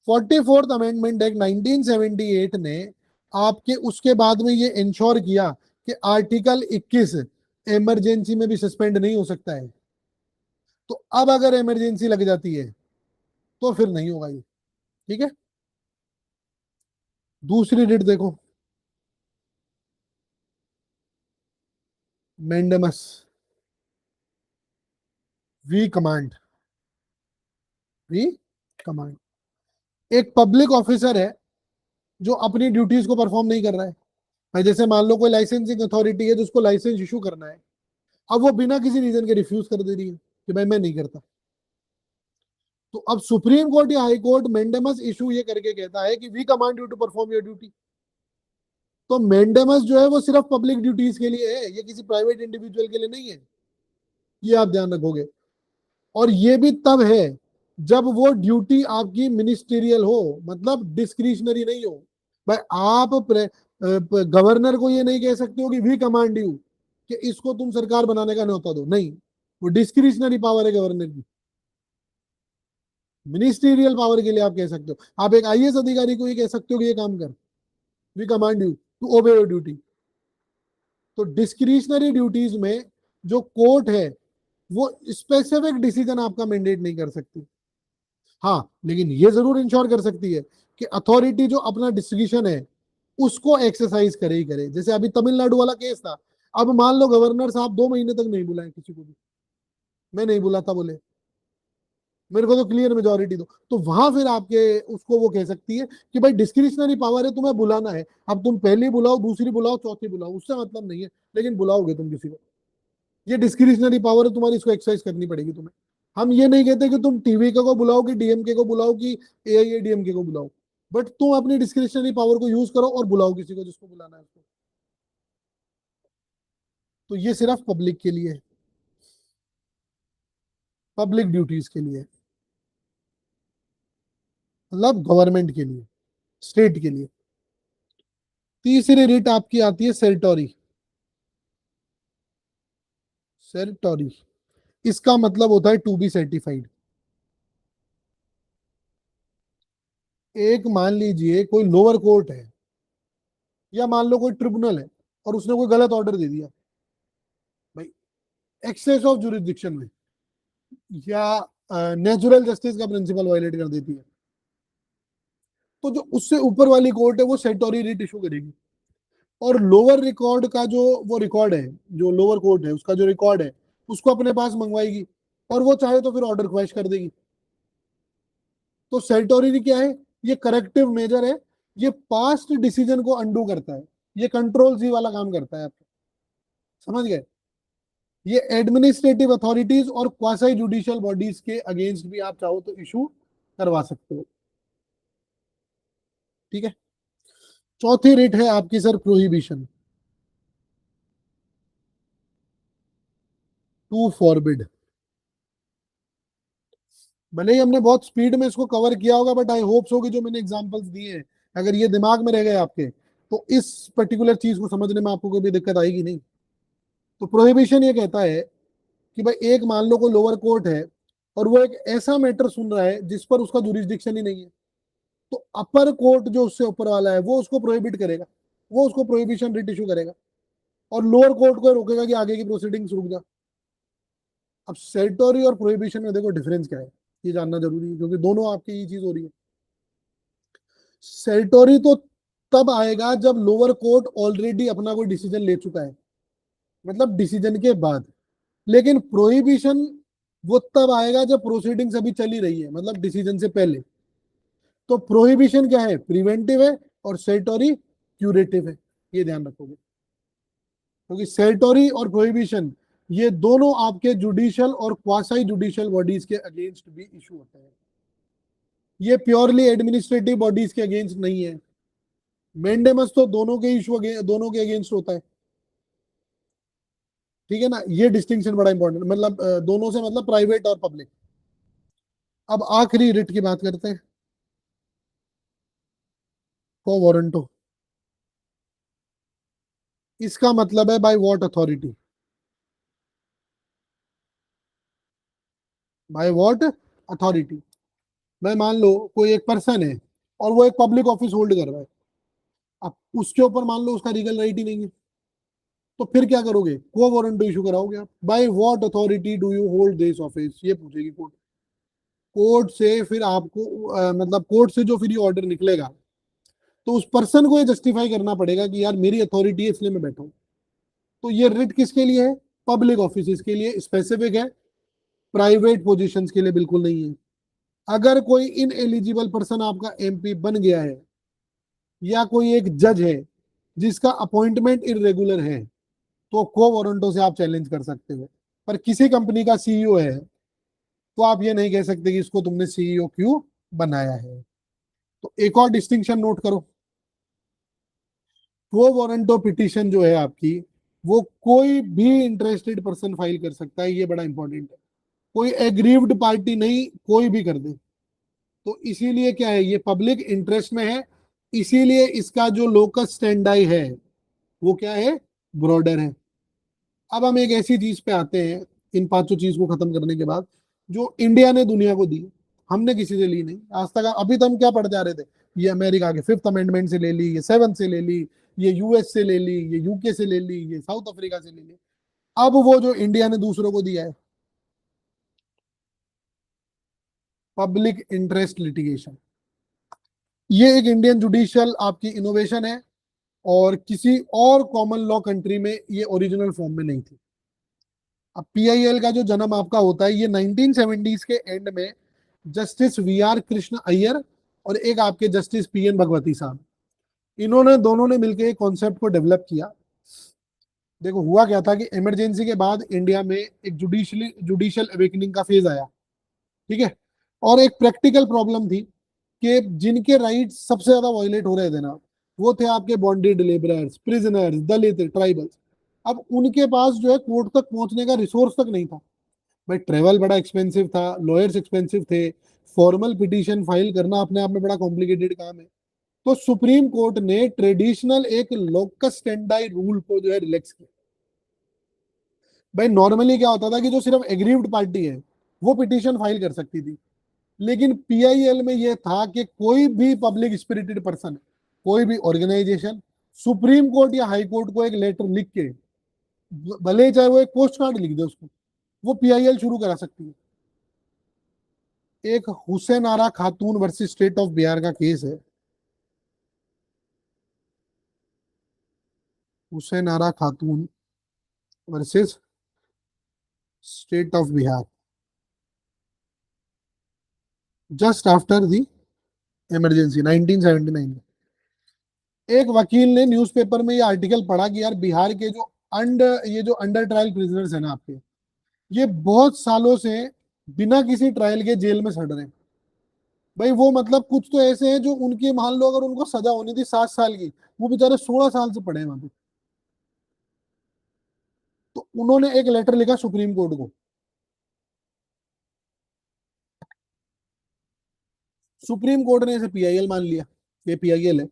44th अमेंडमेंट एक्ट 1978 ने आपके उसके बाद में ये इंश्योर किया कि आर्टिकल 21 इमरजेंसी में भी सस्पेंड नहीं हो सकता है। तो अब अगर इमरजेंसी लग जाती है तो फिर नहीं होगा ये। ठीक है, दूसरी रिट देखो, mandamus we command. We command एक पब्लिक ऑफिसर है जो अपनी ड्यूटीज को परफॉर्म नहीं कर रहा है। भाई जैसे मान लो कोई लाइसेंसिंग अथॉरिटी है जिसको लाइसेंस इशू करना है, अब वो बिना किसी रीजन के रिफ्यूज कर दे रही है कि भाई मैं नहीं करता। तो अब सुप्रीम कोर्ट या हाई कोर्ट मेंडेमस इशू ये करके कहता है कि we command you to perform your duty. तो मेंडेमस जो है वो सिर्फ पब्लिक ड्यूटीज के लिए है, ये किसी प्राइवेट इंडिविजुअल के लिए नहीं है। ये आप ध्यान रखोगे। और ये भी तब है जब वो ड्यूटी आपकी मिनिस्टीरियल हो, मतलब डिस्क्रिशनरी नहीं हो। भाई आप गवर्नर को ये नहीं कह सकते हो कि वी कमांड यू, कि इसको तुम सरकार बनाने का न्योता दो, नहीं। वो डिस्क्रिशनरी पावर है गवर्नर की। मिनिस्टीरियल पावर के लिए आप कह सकते हो। आप एक आईएएस अधिकारी को ये कह सकते हो कि ये काम कर, we command you to obey your duty. तो डिस्क्रिशनरी ड्यूटीज में जो कोर्ट है वो स्पेसिफिक डिसीजन आपका मैंडेट नहीं कर सकती। हाँ, लेकिन ये जरूर इंश्योर कर सकती है कि अथॉरिटी जो अपना डिस्क्रिशन है उसको एक्सरसाइज करे ही करे। जैसे अभी तमिलनाडु वाला केस था, अब मान लो गवर्नर साहब 2 महीने तक नहीं बुलाए किसी को भी, मैं नहीं बुलाता बोले, मेरे को तो क्लियर मेजोरिटी दो, तो वहां फिर आपके उसको वो कह सकती है कि भाई डिस्क्रिशनरी पावर है, तुम्हें बुलाना है, अब तुम पहली बुलाओ, दूसरी बुलाओ, चौथी बुलाओ, उससे मतलब नहीं है, लेकिन बुलाओगे तुम किसी को। ये डिस्क्रिशनरी पावर है तुम्हारी, इसको एक्सरसाइज करनी पड़ेगी तुम्हें। हम ये नहीं कहते कि तुम टीवी को बुलाओ, कि डीएमके को बुलाओ, कि एआईएडीएमके को बुलाओ, बट तुम अपनी डिस्क्रिशनरी पावर को यूज करो और बुलाओ किसी को जिसको बुलाना है उसको। तो ये सिर्फ पब्लिक के लिए, पब्लिक ड्यूटीज के लिए, मतलब गवर्नमेंट के लिए, स्टेट के लिए। तीसरी रिट आपकी आती है सेरेटोरी। सेरेटोरी इसका मतलब होता है टू बी सर्टिफाइड। एक मान लीजिए कोई लोअर कोर्ट है, या मान लो कोई ट्रिब्यूनल है, और उसने कोई गलत ऑर्डर दे दिया भाई, एक्सेस ऑफ जुरिस्डिक्शन में, या नेचुरल जस्टिस का प्रिंसिपल वायलेट कर देती है, तो जो उससे ऊपर वाली कोर्ट है वो सेरेटोरी रिट इशू करेगी। और लोअर रिकॉर्ड का जो वो रिकॉर्ड है, जो लोअर कोर्ट है उसका जो रिकॉर्ड है उसको अपने पास मंगवाएगी, और वो चाहे तो फिर ऑर्डर ख्वाहिश कर देगी। तो सेल्टोरी क्या है? ये करेक्टिव मेजर है, ये पास्ट डिसीजन को अंडू करता है, ये कंट्रोल सी वाला काम करता है आपका, समझ गए? ये एडमिनिस्ट्रेटिव अथॉरिटीज और क्वासी जुडिशियल बॉडीज के अगेंस्ट भी आप चाहो तो इशू करवा सकते हो। ठीक है। चौथी रिट है आपकी सर प्रोहिबिशन, टू फॉरबिड। भले ही हमने बहुत स्पीड में इसको कवर किया होगा, बट आई होप सो कि जो मैंने एग्जांपल्स दिए हैं अगर ये दिमाग में रह गए आपके, तो इस पर्टिकुलर चीज को समझने में आपको कोई भी दिक्कत आएगी नहीं। तो प्रोहिबिशन ये कहता है कि भाई एक मान लो कोई लोअर कोर्ट है और वो एक ऐसा मैटर सुन रहा है जिस पर उसका जुरिस्डिक्शन ही नहीं है, तो अपर कोर्ट जो उससे ऊपर वाला है वो उसको प्रोहिबिट करेगा, वो उसको प्रोहिबिशन रिट इशू करेगा, और लोअर कोर्ट को रोकेगा कि आगे की प्रोसीडिंग्स रुक जा। अब सेल्टोरी और प्रोहिबिशन में देखो डिफरेंस क्या है, ये जानना जरूरी है, क्योंकि दोनों आपकी ये चीज हो रही है। सेल्टोरी तो तब आएगा जब लोअर कोर्ट ऑलरेडी अपना कोई डिसीजन ले चुका है, मतलब डिसीजन के बाद। लेकिन प्रोहिबिशन वो तब आएगा जब प्रोसीडिंग्स अभी चली रही है, मतलब डिसीजन से पहले। तो प्रोहिबिशन क्या है? प्रिवेंटिव है, और सेल्टोरी क्यूरेटिव है, ये ध्यान रखोगे, क्योंकि सेल्टोरी और प्रोहिबिशन ये दोनों आपके जुडिशियल और क्वासाई जुडिशियल बॉडीज के अगेंस्ट भी इशू होते हैं, ये प्योरली एडमिनिस्ट्रेटिव बॉडीज के अगेंस्ट नहीं है। मेंडेमस तो दोनों के इशू दोनों के अगेंस्ट होता है, ठीक है ना, ये डिस्टिंक्शन बड़ा इंपॉर्टेंट, मतलब दोनों से मतलब प्राइवेट और पब्लिक। अब आखिरी रिट की बात करते हैं, को वारंटो। इसका मतलब है by what authority? By what authority? मैं मान लो कोई एक पर्सन है और वो एक पब्लिक ऑफिस होल्ड कर रहा है, अब उसके ऊपर मान लो उसका लीगल राइट ही नहीं है, तो फिर क्या करोगे? को वारंटो इशू कराओगे आप। By what authority do you hold this office, ये पूछेगी कोर्ट। कोर्ट से फिर आपको मतलब कोर्ट से जो फिर ये ऑर्डर निकलेगा, तो उस पर्सन को ये जस्टिफाई करना पड़ेगा कि यार मेरी अथॉरिटी है इसलिए मैं बैठा हूं। तो ये रिट किसके लिए है? पब्लिक ऑफिस के लिए स्पेसिफिक है, प्राइवेट पोजीशंस के लिए बिल्कुल नहीं है। अगर कोई इन एलिजिबल पर्सन आपका एमपी बन गया है, या कोई एक जज है जिसका अपॉइंटमेंट इरेगुलर है, तो को वारंटो से आप चैलेंज कर सकते हो। पर किसी कंपनी का सीईओ है तो आप ये नहीं कह सकते कि इसको तुमने सीईओ क्यों बनाया है। तो एक और डिस्टिंक्शन नोट करो, वो वारंटो पिटीशन जो है आपकी, वो कोई भी इंटरेस्टेड पर्सन फाइल कर सकता है, ये बड़ा इंपॉर्टेंट है। कोई एग्रीव्ड पार्टी नहीं, कोई भी कर दे। तो इसीलिए क्या है, ये पब्लिक इंटरेस्ट में है, इसीलिए इसका जो लोकस स्टैंडाई है वो क्या है? ब्रॉडर है। अब हम एक ऐसी चीज पे आते हैं, इन पांचों चीज को खत्म करने के बाद, जो इंडिया ने दुनिया को दी, हमने किसी से ली नहीं आज तक। अभी तो हम क्या पढ़ते आ रहे थे, ये अमेरिका के फिफ्थ अमेंडमेंट से ले ली, ये सेवंथ से ले ली, ये यूएस से ले ली, ये यूके से ले ली, ये साउथ अफ्रीका से ले ली। अब वो जो इंडिया ने दूसरों को दिया है, पब्लिक इंटरेस्ट लिटिगेशन, ये एक इंडियन जुडिशियल आपकी इनोवेशन है, और किसी और कॉमन लॉ कंट्री में ये ओरिजिनल फॉर्म में नहीं थी। अब पीआईएल का जो जन्म आपका होता है, ये 1970s के एंड में justice V R Krishna Iyer और एक आपके जस्टिस पीएन भगवती साहब, इन्होंने दोनों ने मिलकर एक कॉन्सेप्ट को डेवलप किया। देखो हुआ क्या था कि इमरजेंसी के बाद इंडिया में एक जुडिशियल अवेकनिंग का फेज आया, ठीक है। और एक प्रैक्टिकल प्रॉब्लम थी कि जिनके राइट्स सबसे ज्यादा वायलेट हो रहे थे ना, वो थे आपके बॉन्डेड लेबरर्स, प्रिजनर्स, दलित, ट्राइबल्स। अब उनके पास जो है कोर्ट तक पहुंचने का रिसोर्स तक नहीं था। भाई ट्रेवल बड़ा एक्सपेंसिव था, लॉयर्स एक्सपेंसिव थे, फॉर्मल पिटीशन फाइल करना अपने आप में बड़ा कॉम्प्लिकेटेड काम है। तो सुप्रीम कोर्ट ने ट्रेडिशनल एक लोकस स्टैंडाई रूल को जो है रिलैक्स किया। भाई नॉर्मली क्या होता था कि जो सिर्फ एग्रीव्ड पार्टी है वो पिटीशन फाइल कर सकती थी, लेकिन पीआईएल में यह था कि कोई भी पब्लिक स्पिरिटेड पर्सन, कोई भी ऑर्गेनाइजेशन सुप्रीम कोर्ट या हाई कोर्ट को एक लेटर लिख के, भले ही चाहे वो एक पोस्ट कार्ड लिख दे उसको, वो पीआईएल शुरू करा सकती है। एक हुसैन आरा खातून वर्सेस स्टेट ऑफ बिहार का केस है, हुसैन आरा खातून versus state of Bihar. Just after the emergency 1979 में। एक वकील ने न्यूज़पेपर में ये आर्टिकल पढ़ा कि यार बिहार के जो अंडर ट्रायल प्रिजनर्स है ना आपके, ये बहुत सालों से बिना किसी ट्रायल के जेल में सड़ रहे हैं। भाई वो मतलब कुछ तो ऐसे हैं जो उनकी मान लो अगर उनको सजा होनी थी 7 साल की, वो बेचारे 16 साल से पड़े हैं वहां पे। तो उन्होंने एक लेटर लिखा सुप्रीम कोर्ट को। सुप्रीम कोर्ट ने इसे पीआईएल मान लिया, ये पीआईएल है,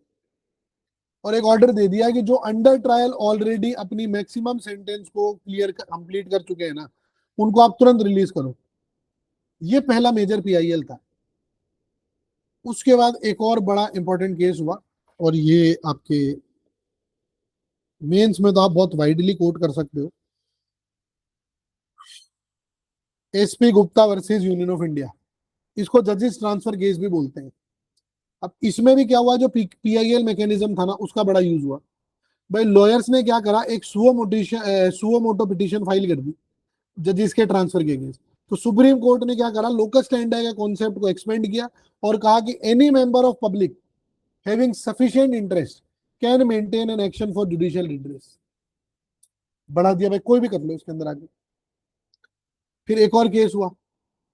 और एक ऑर्डर दे दिया कि जो अंडर ट्रायल ऑलरेडी अपनी मैक्सिमम सेंटेंस को कंप्लीट कर चुके हैं ना, उनको आप तुरंत रिलीज करो। ये पहला मेजर पीआईएल था। उसके बाद एक और बड़ा इंपॉर्टेंट केस हुआ, और ये आपके मेंस में तो आप बहुत वाइडली कोट कर सकते हो, SP Gupta versus Union of India. इसको जजेस ट्रांसफर केस भी बोलते हैं। अब इसमें भी क्या हुआ, जो पीआईएल मैकेनिज्म था ना उसका बड़ा यूज हुआ। भाई लॉयर्स ने क्या करा, एक सुओ मोटो पिटीशन फाइल कर दी जजेस के ट्रांसफर के अगेंस्ट। तो सुप्रीम कोर्ट ने क्या करा, लोकस स्टैंडर्ड के कॉन्सेप्ट को एक्सपेंड किया और कहा कि any member of public having sufficient interest can maintain an action for judicial redress. बढ़ा दिया भाई, कोई भी कर लो इसके अंदर आगे। फिर एक और केस हुआ,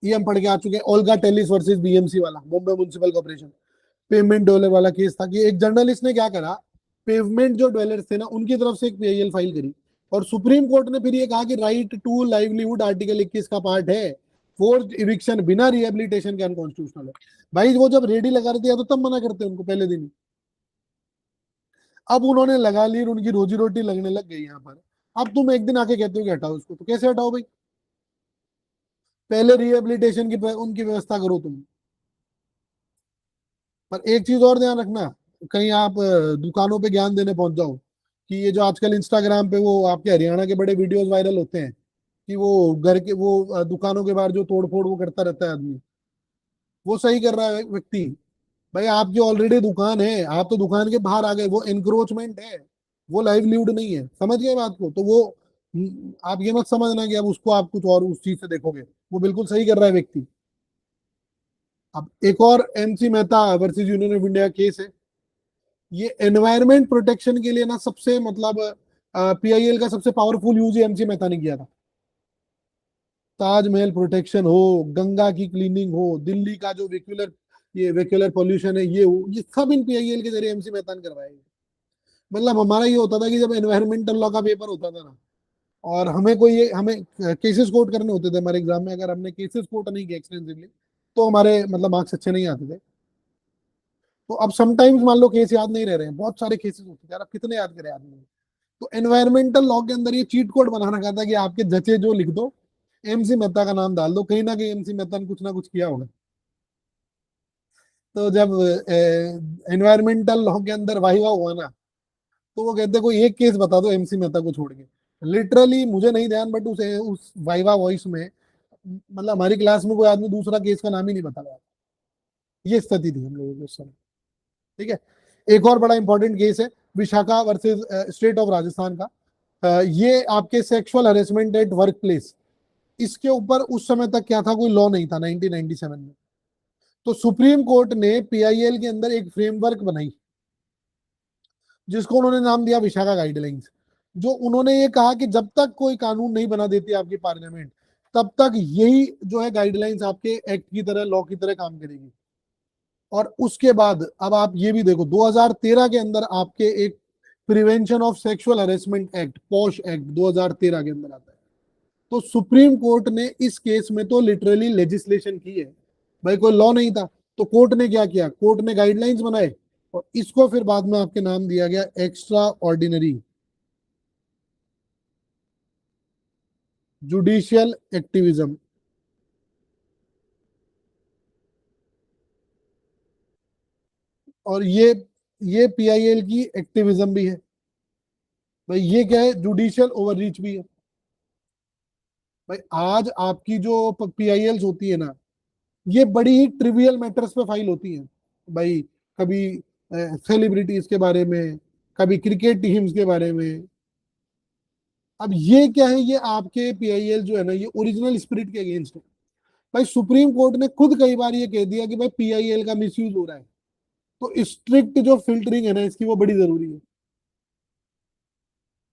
ये हम पढ़ के आ चुके हैं, ओल्गा टेलिस वर्सेस बीएमसी वाला, Bombay municipal corporation payment dweller वाला केस था कि एक जर्नलिस्ट ने क्या करा, पेवमेंट जो डवेलर्स थे ना उनकी तरफ से एक पीआईएल फाइल करी, और सुप्रीम कोर्ट ने फिर ये कहा कि राइट टू लाइवलीहुड आर्टिकल 21 का पार्ट है, फोर्स्ड इविक्शन बिना रिहेबिलिटेशन के अनकॉन्स्टिट्यूशनल है। भाई वो जब रेडी लगा रहे थे तो तब मना करते उनको पहले दिन ही। अब उन्होंने लगा ली और उनकी रोजी रोटी लगने लग गई यहाँ पर। अब तुम एक दिन आके कहते हो कि हटाओ इसको, तो कैसे हटाओ भाई? पहले रिहेबिलिटेशन की उनकी व्यवस्था करो तुम। पर एक चीज और ध्यान रखना, कहीं आप दुकानों पे ज्ञान देने पहुंच जाओ कि ये जो आजकल इंस्टाग्राम पे वो आपके हरियाणा के बड़े वीडियोस वायरल होते हैं कि वो घर के वो दुकानों के बाहर जो तोड़ फोड़ वो करता रहता है आदमी, वो सही कर रहा है व्यक्ति। भाई आपकी ऑलरेडी दुकान है, आप तो दुकान के बाहर आ गए, वो एनक्रोचमेंट है, वो लाइवलीहुड नहीं है। समझ गए बात को? तो वो आप ये मत समझना कि अब उसको आप कुछ और उस चीज से देखोगे, वो बिल्कुल सही कर रहा है व्यक्ति। अब एक और MC Mehta versus Union of India case है। ये एनवायरमेंट प्रोटेक्शन के लिए ना सबसे मतलब पीआईएल का सबसे पावरफुल यूज एमसी मेहता ने किया था। ताजमहल प्रोटेक्शन हो, गंगा की क्लीनिंग हो, दिल्ली का जो वेक्यूलर पॉल्यूशन है ये हो, ये सब इन पीआईएल के जरिए एमसी मेहता ने करवाया। मतलब हमारा ये होता था कि जब एनवायरमेंटल लॉ का पेपर होता था ना, और हमें केसेस कोट करने होते थे हमारे एग्जाम में, अगर हमने केसेस कोट नहीं किया एक्सटेंसिवली तो हमारे मतलब मार्क्स अच्छे नहीं आते थे। तो अब समटाइम्स मान लो केस याद नहीं रह रहे हैं, बहुत सारे केसेस होते थे यार, अब कितने याद करें आदमी। तो एनवायरमेंटल लॉ के अंदर ये चीट कोड बना रखा था कि आपके जचे जो लिख दो, एमसी मेहता का नाम डाल दो, कहीं ना कहीं एमसी मेहता ने कुछ ना कुछ किया होगा। तो जब एनवायरमेंटल लॉ के अंदर वाहिवा हुआ ना, तो वो कहते कोई एक केस बता दो एमसी मेहता को छोड़ के। लिटरली मुझे नहीं ध्यान, बट उस वाइवा वॉइस में मतलब हमारी क्लास में कोई आदमी दूसरा केस का नाम ही नहीं बता रहा। ये स्थिति थी हम लोगों की उस समय। ठीक है। एक और बड़ा इंपॉर्टेंट केस है Vishakha versus state of Rajasthan का। ये आपके sexual harassment at work place, इसके ऊपर उस समय तक क्या था, कोई लॉ नहीं था 1997 में। तो सुप्रीम कोर्ट ने पीआईएल के अंदर एक फ्रेमवर्क बनाई जिसको उन्होंने नाम दिया विशाखा गाइडलाइंस। जो उन्होंने ये कहा कि जब तक कोई कानून नहीं बना देती आपकी पार्लियामेंट, तब तक यही जो है गाइडलाइंस आपके एक्ट की तरह, लॉ की तरह काम करेगी। और उसके बाद अब आप ये भी देखो 2013 के अंदर आपके एक prevention of sexual harassment act, posh act 2013 के अंदर आता है। तो सुप्रीम कोर्ट ने इस केस में तो लिटरली लेजिस्लेशन की है। भाई कोई लॉ नहीं था, तो कोर्ट ने क्या किया, कोर्ट ने गाइडलाइंस बनाए, और इसको फिर बाद में आपके नाम दिया गया एक्स्ट्रा ऑर्डिनरी जुडिशियल एक्टिविज्म। और ये पीआईएल की एक्टिविज्म भी है। भाई ये क्या है, जुडिशियल ओवररीच भी है। भाई आज आपकी जो पीआईएल्स होती है ना, ये बड़ी ही ट्रिवियल मैटर्स पे फाइल होती है। भाई कभी सेलिब्रिटीज के बारे में, कभी क्रिकेट टीम्स के बारे में। अब ये क्या है, ये आपके पीआईएल जो है ना, ये ओरिजिनल स्पिरिट के अगेंस्ट है। भाई सुप्रीम कोर्ट ने खुद कई बार ये कह दिया कि भाई पीआईएल का मिसयूज हो रहा है, तो स्ट्रिक्ट जो फिल्टरिंग है ना इसकी वो बड़ी जरूरी है।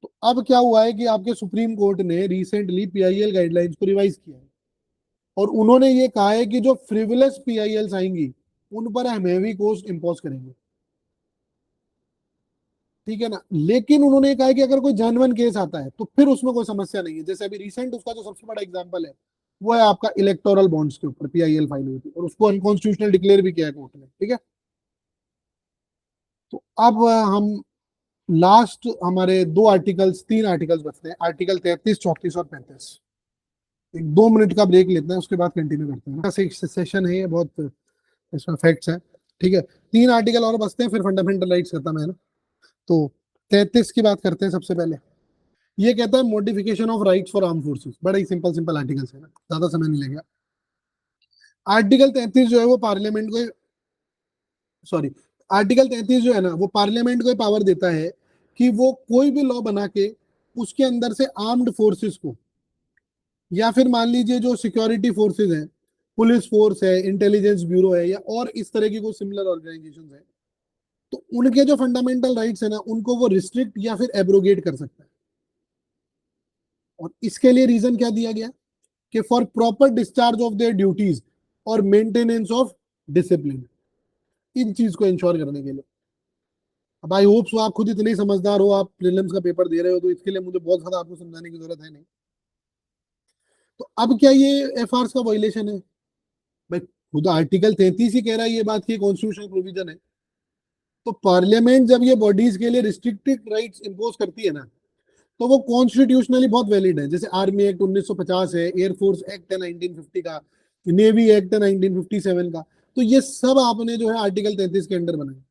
तो अब क्या हुआ है कि आपके सुप्रीम कोर्ट ने रिसेंटली पीआईएल गाइडलाइंस को रिवाइज किया है, और उन्होंने ये कहा है कि जो फ्रिवलेस पीआईएल्स आएंगी उन पर हम हेवी कोस्ट इम्पोज करेंगे, ठीक है ना। लेकिन उन्होंने ये कहा है कि अगर कोई जेन्युइन केस आता है तो फिर उसमें कोई समस्या नहीं है। जैसे अभी रिसेंट उसका जो सबसे बड़ा एग्जांपल है वो है आपका इलेक्टोरल बॉन्ड्स के ऊपर पीआईएल फाइल हुई थी, और उसको अनकॉन्स्टिट्यूशनल डिक्लेयर भी किया है कोर्ट ने, ठीक है। तो अब हम लास्ट हमारे दो आर्टिकल्स, तीन आर्टिकल्स बचते हैं, आर्टिकल 33, 34 और 35। एक 2 मिनट का ब्रेक लेते हैं, उसके बाद कंटिन्यू करते हैं ना। सेशन है ये, बहुत इसमें फैक्ट्स हैं, ठीक है। 3 आर्टिकल और बचते हैं, फिर फंडामेंटल राइट्स खत्म है ना। तो 33 की बात करते हैं सबसे पहले। ये कहता है modification of rights for arm forces. बड़ा ही सिंपल सिंपल आर्टिकल्स है ना, ज्यादा समय नहीं लगेगा। आर्टिकल 33 जो है वो पार्लियामेंट को, सॉरी, आर्टिकल 33 जो है ना वो पार्लियामेंट को पावर देता है कि वो कोई भी लॉ बना के उसके अंदर से आर्म्ड फोर्सेस को, या फिर मान लीजिए जो सिक्योरिटी फोर्सेस हैं, पुलिस फोर्स है, इंटेलिजेंस ब्यूरो है, या और इस तरह की कोई सिमिलर ऑर्गेनाइजेशन है, तो उनके जो फंडामेंटल राइट्स है ना उनको वो रिस्ट्रिक्ट या फिर एब्रोगेट कर सकता है। और इसके लिए रीजन क्या दिया गया कि for proper discharge of their duties और मेंटेनेंस ऑफ डिसिप्लिन, इन चीज को इंश्योर करने के लिए। अब आई होप सो आप खुद इतने ही समझदार हो, आप प्रीलिम्स का पेपर दे रहे हो, तो इसके लिए मुझे बहुत ज्यादा आपको समझाने की जरूरत है नहीं। तो अब क्या ये एफआर का वायलेशन है? भाई खुद आर्टिकल 33 ही कह रहा है ये बात की कॉन्स्टिट्यूशनल प्रोविजन है। तो पार्लियामेंट जब ये बॉडीज के लिए रिस्ट्रिक्टेड राइट्स इंपोज करती है ना, तो वो कॉन्स्टिट्यूशनली बहुत वैलिड है। जैसे आर्मी एक्ट 1950 है, एयरफोर्स एक्ट है 1950 का, नेवी एक्ट है 1957 का। तो ये सब आपने जो है आर्टिकल 33 के अंडर बनाए।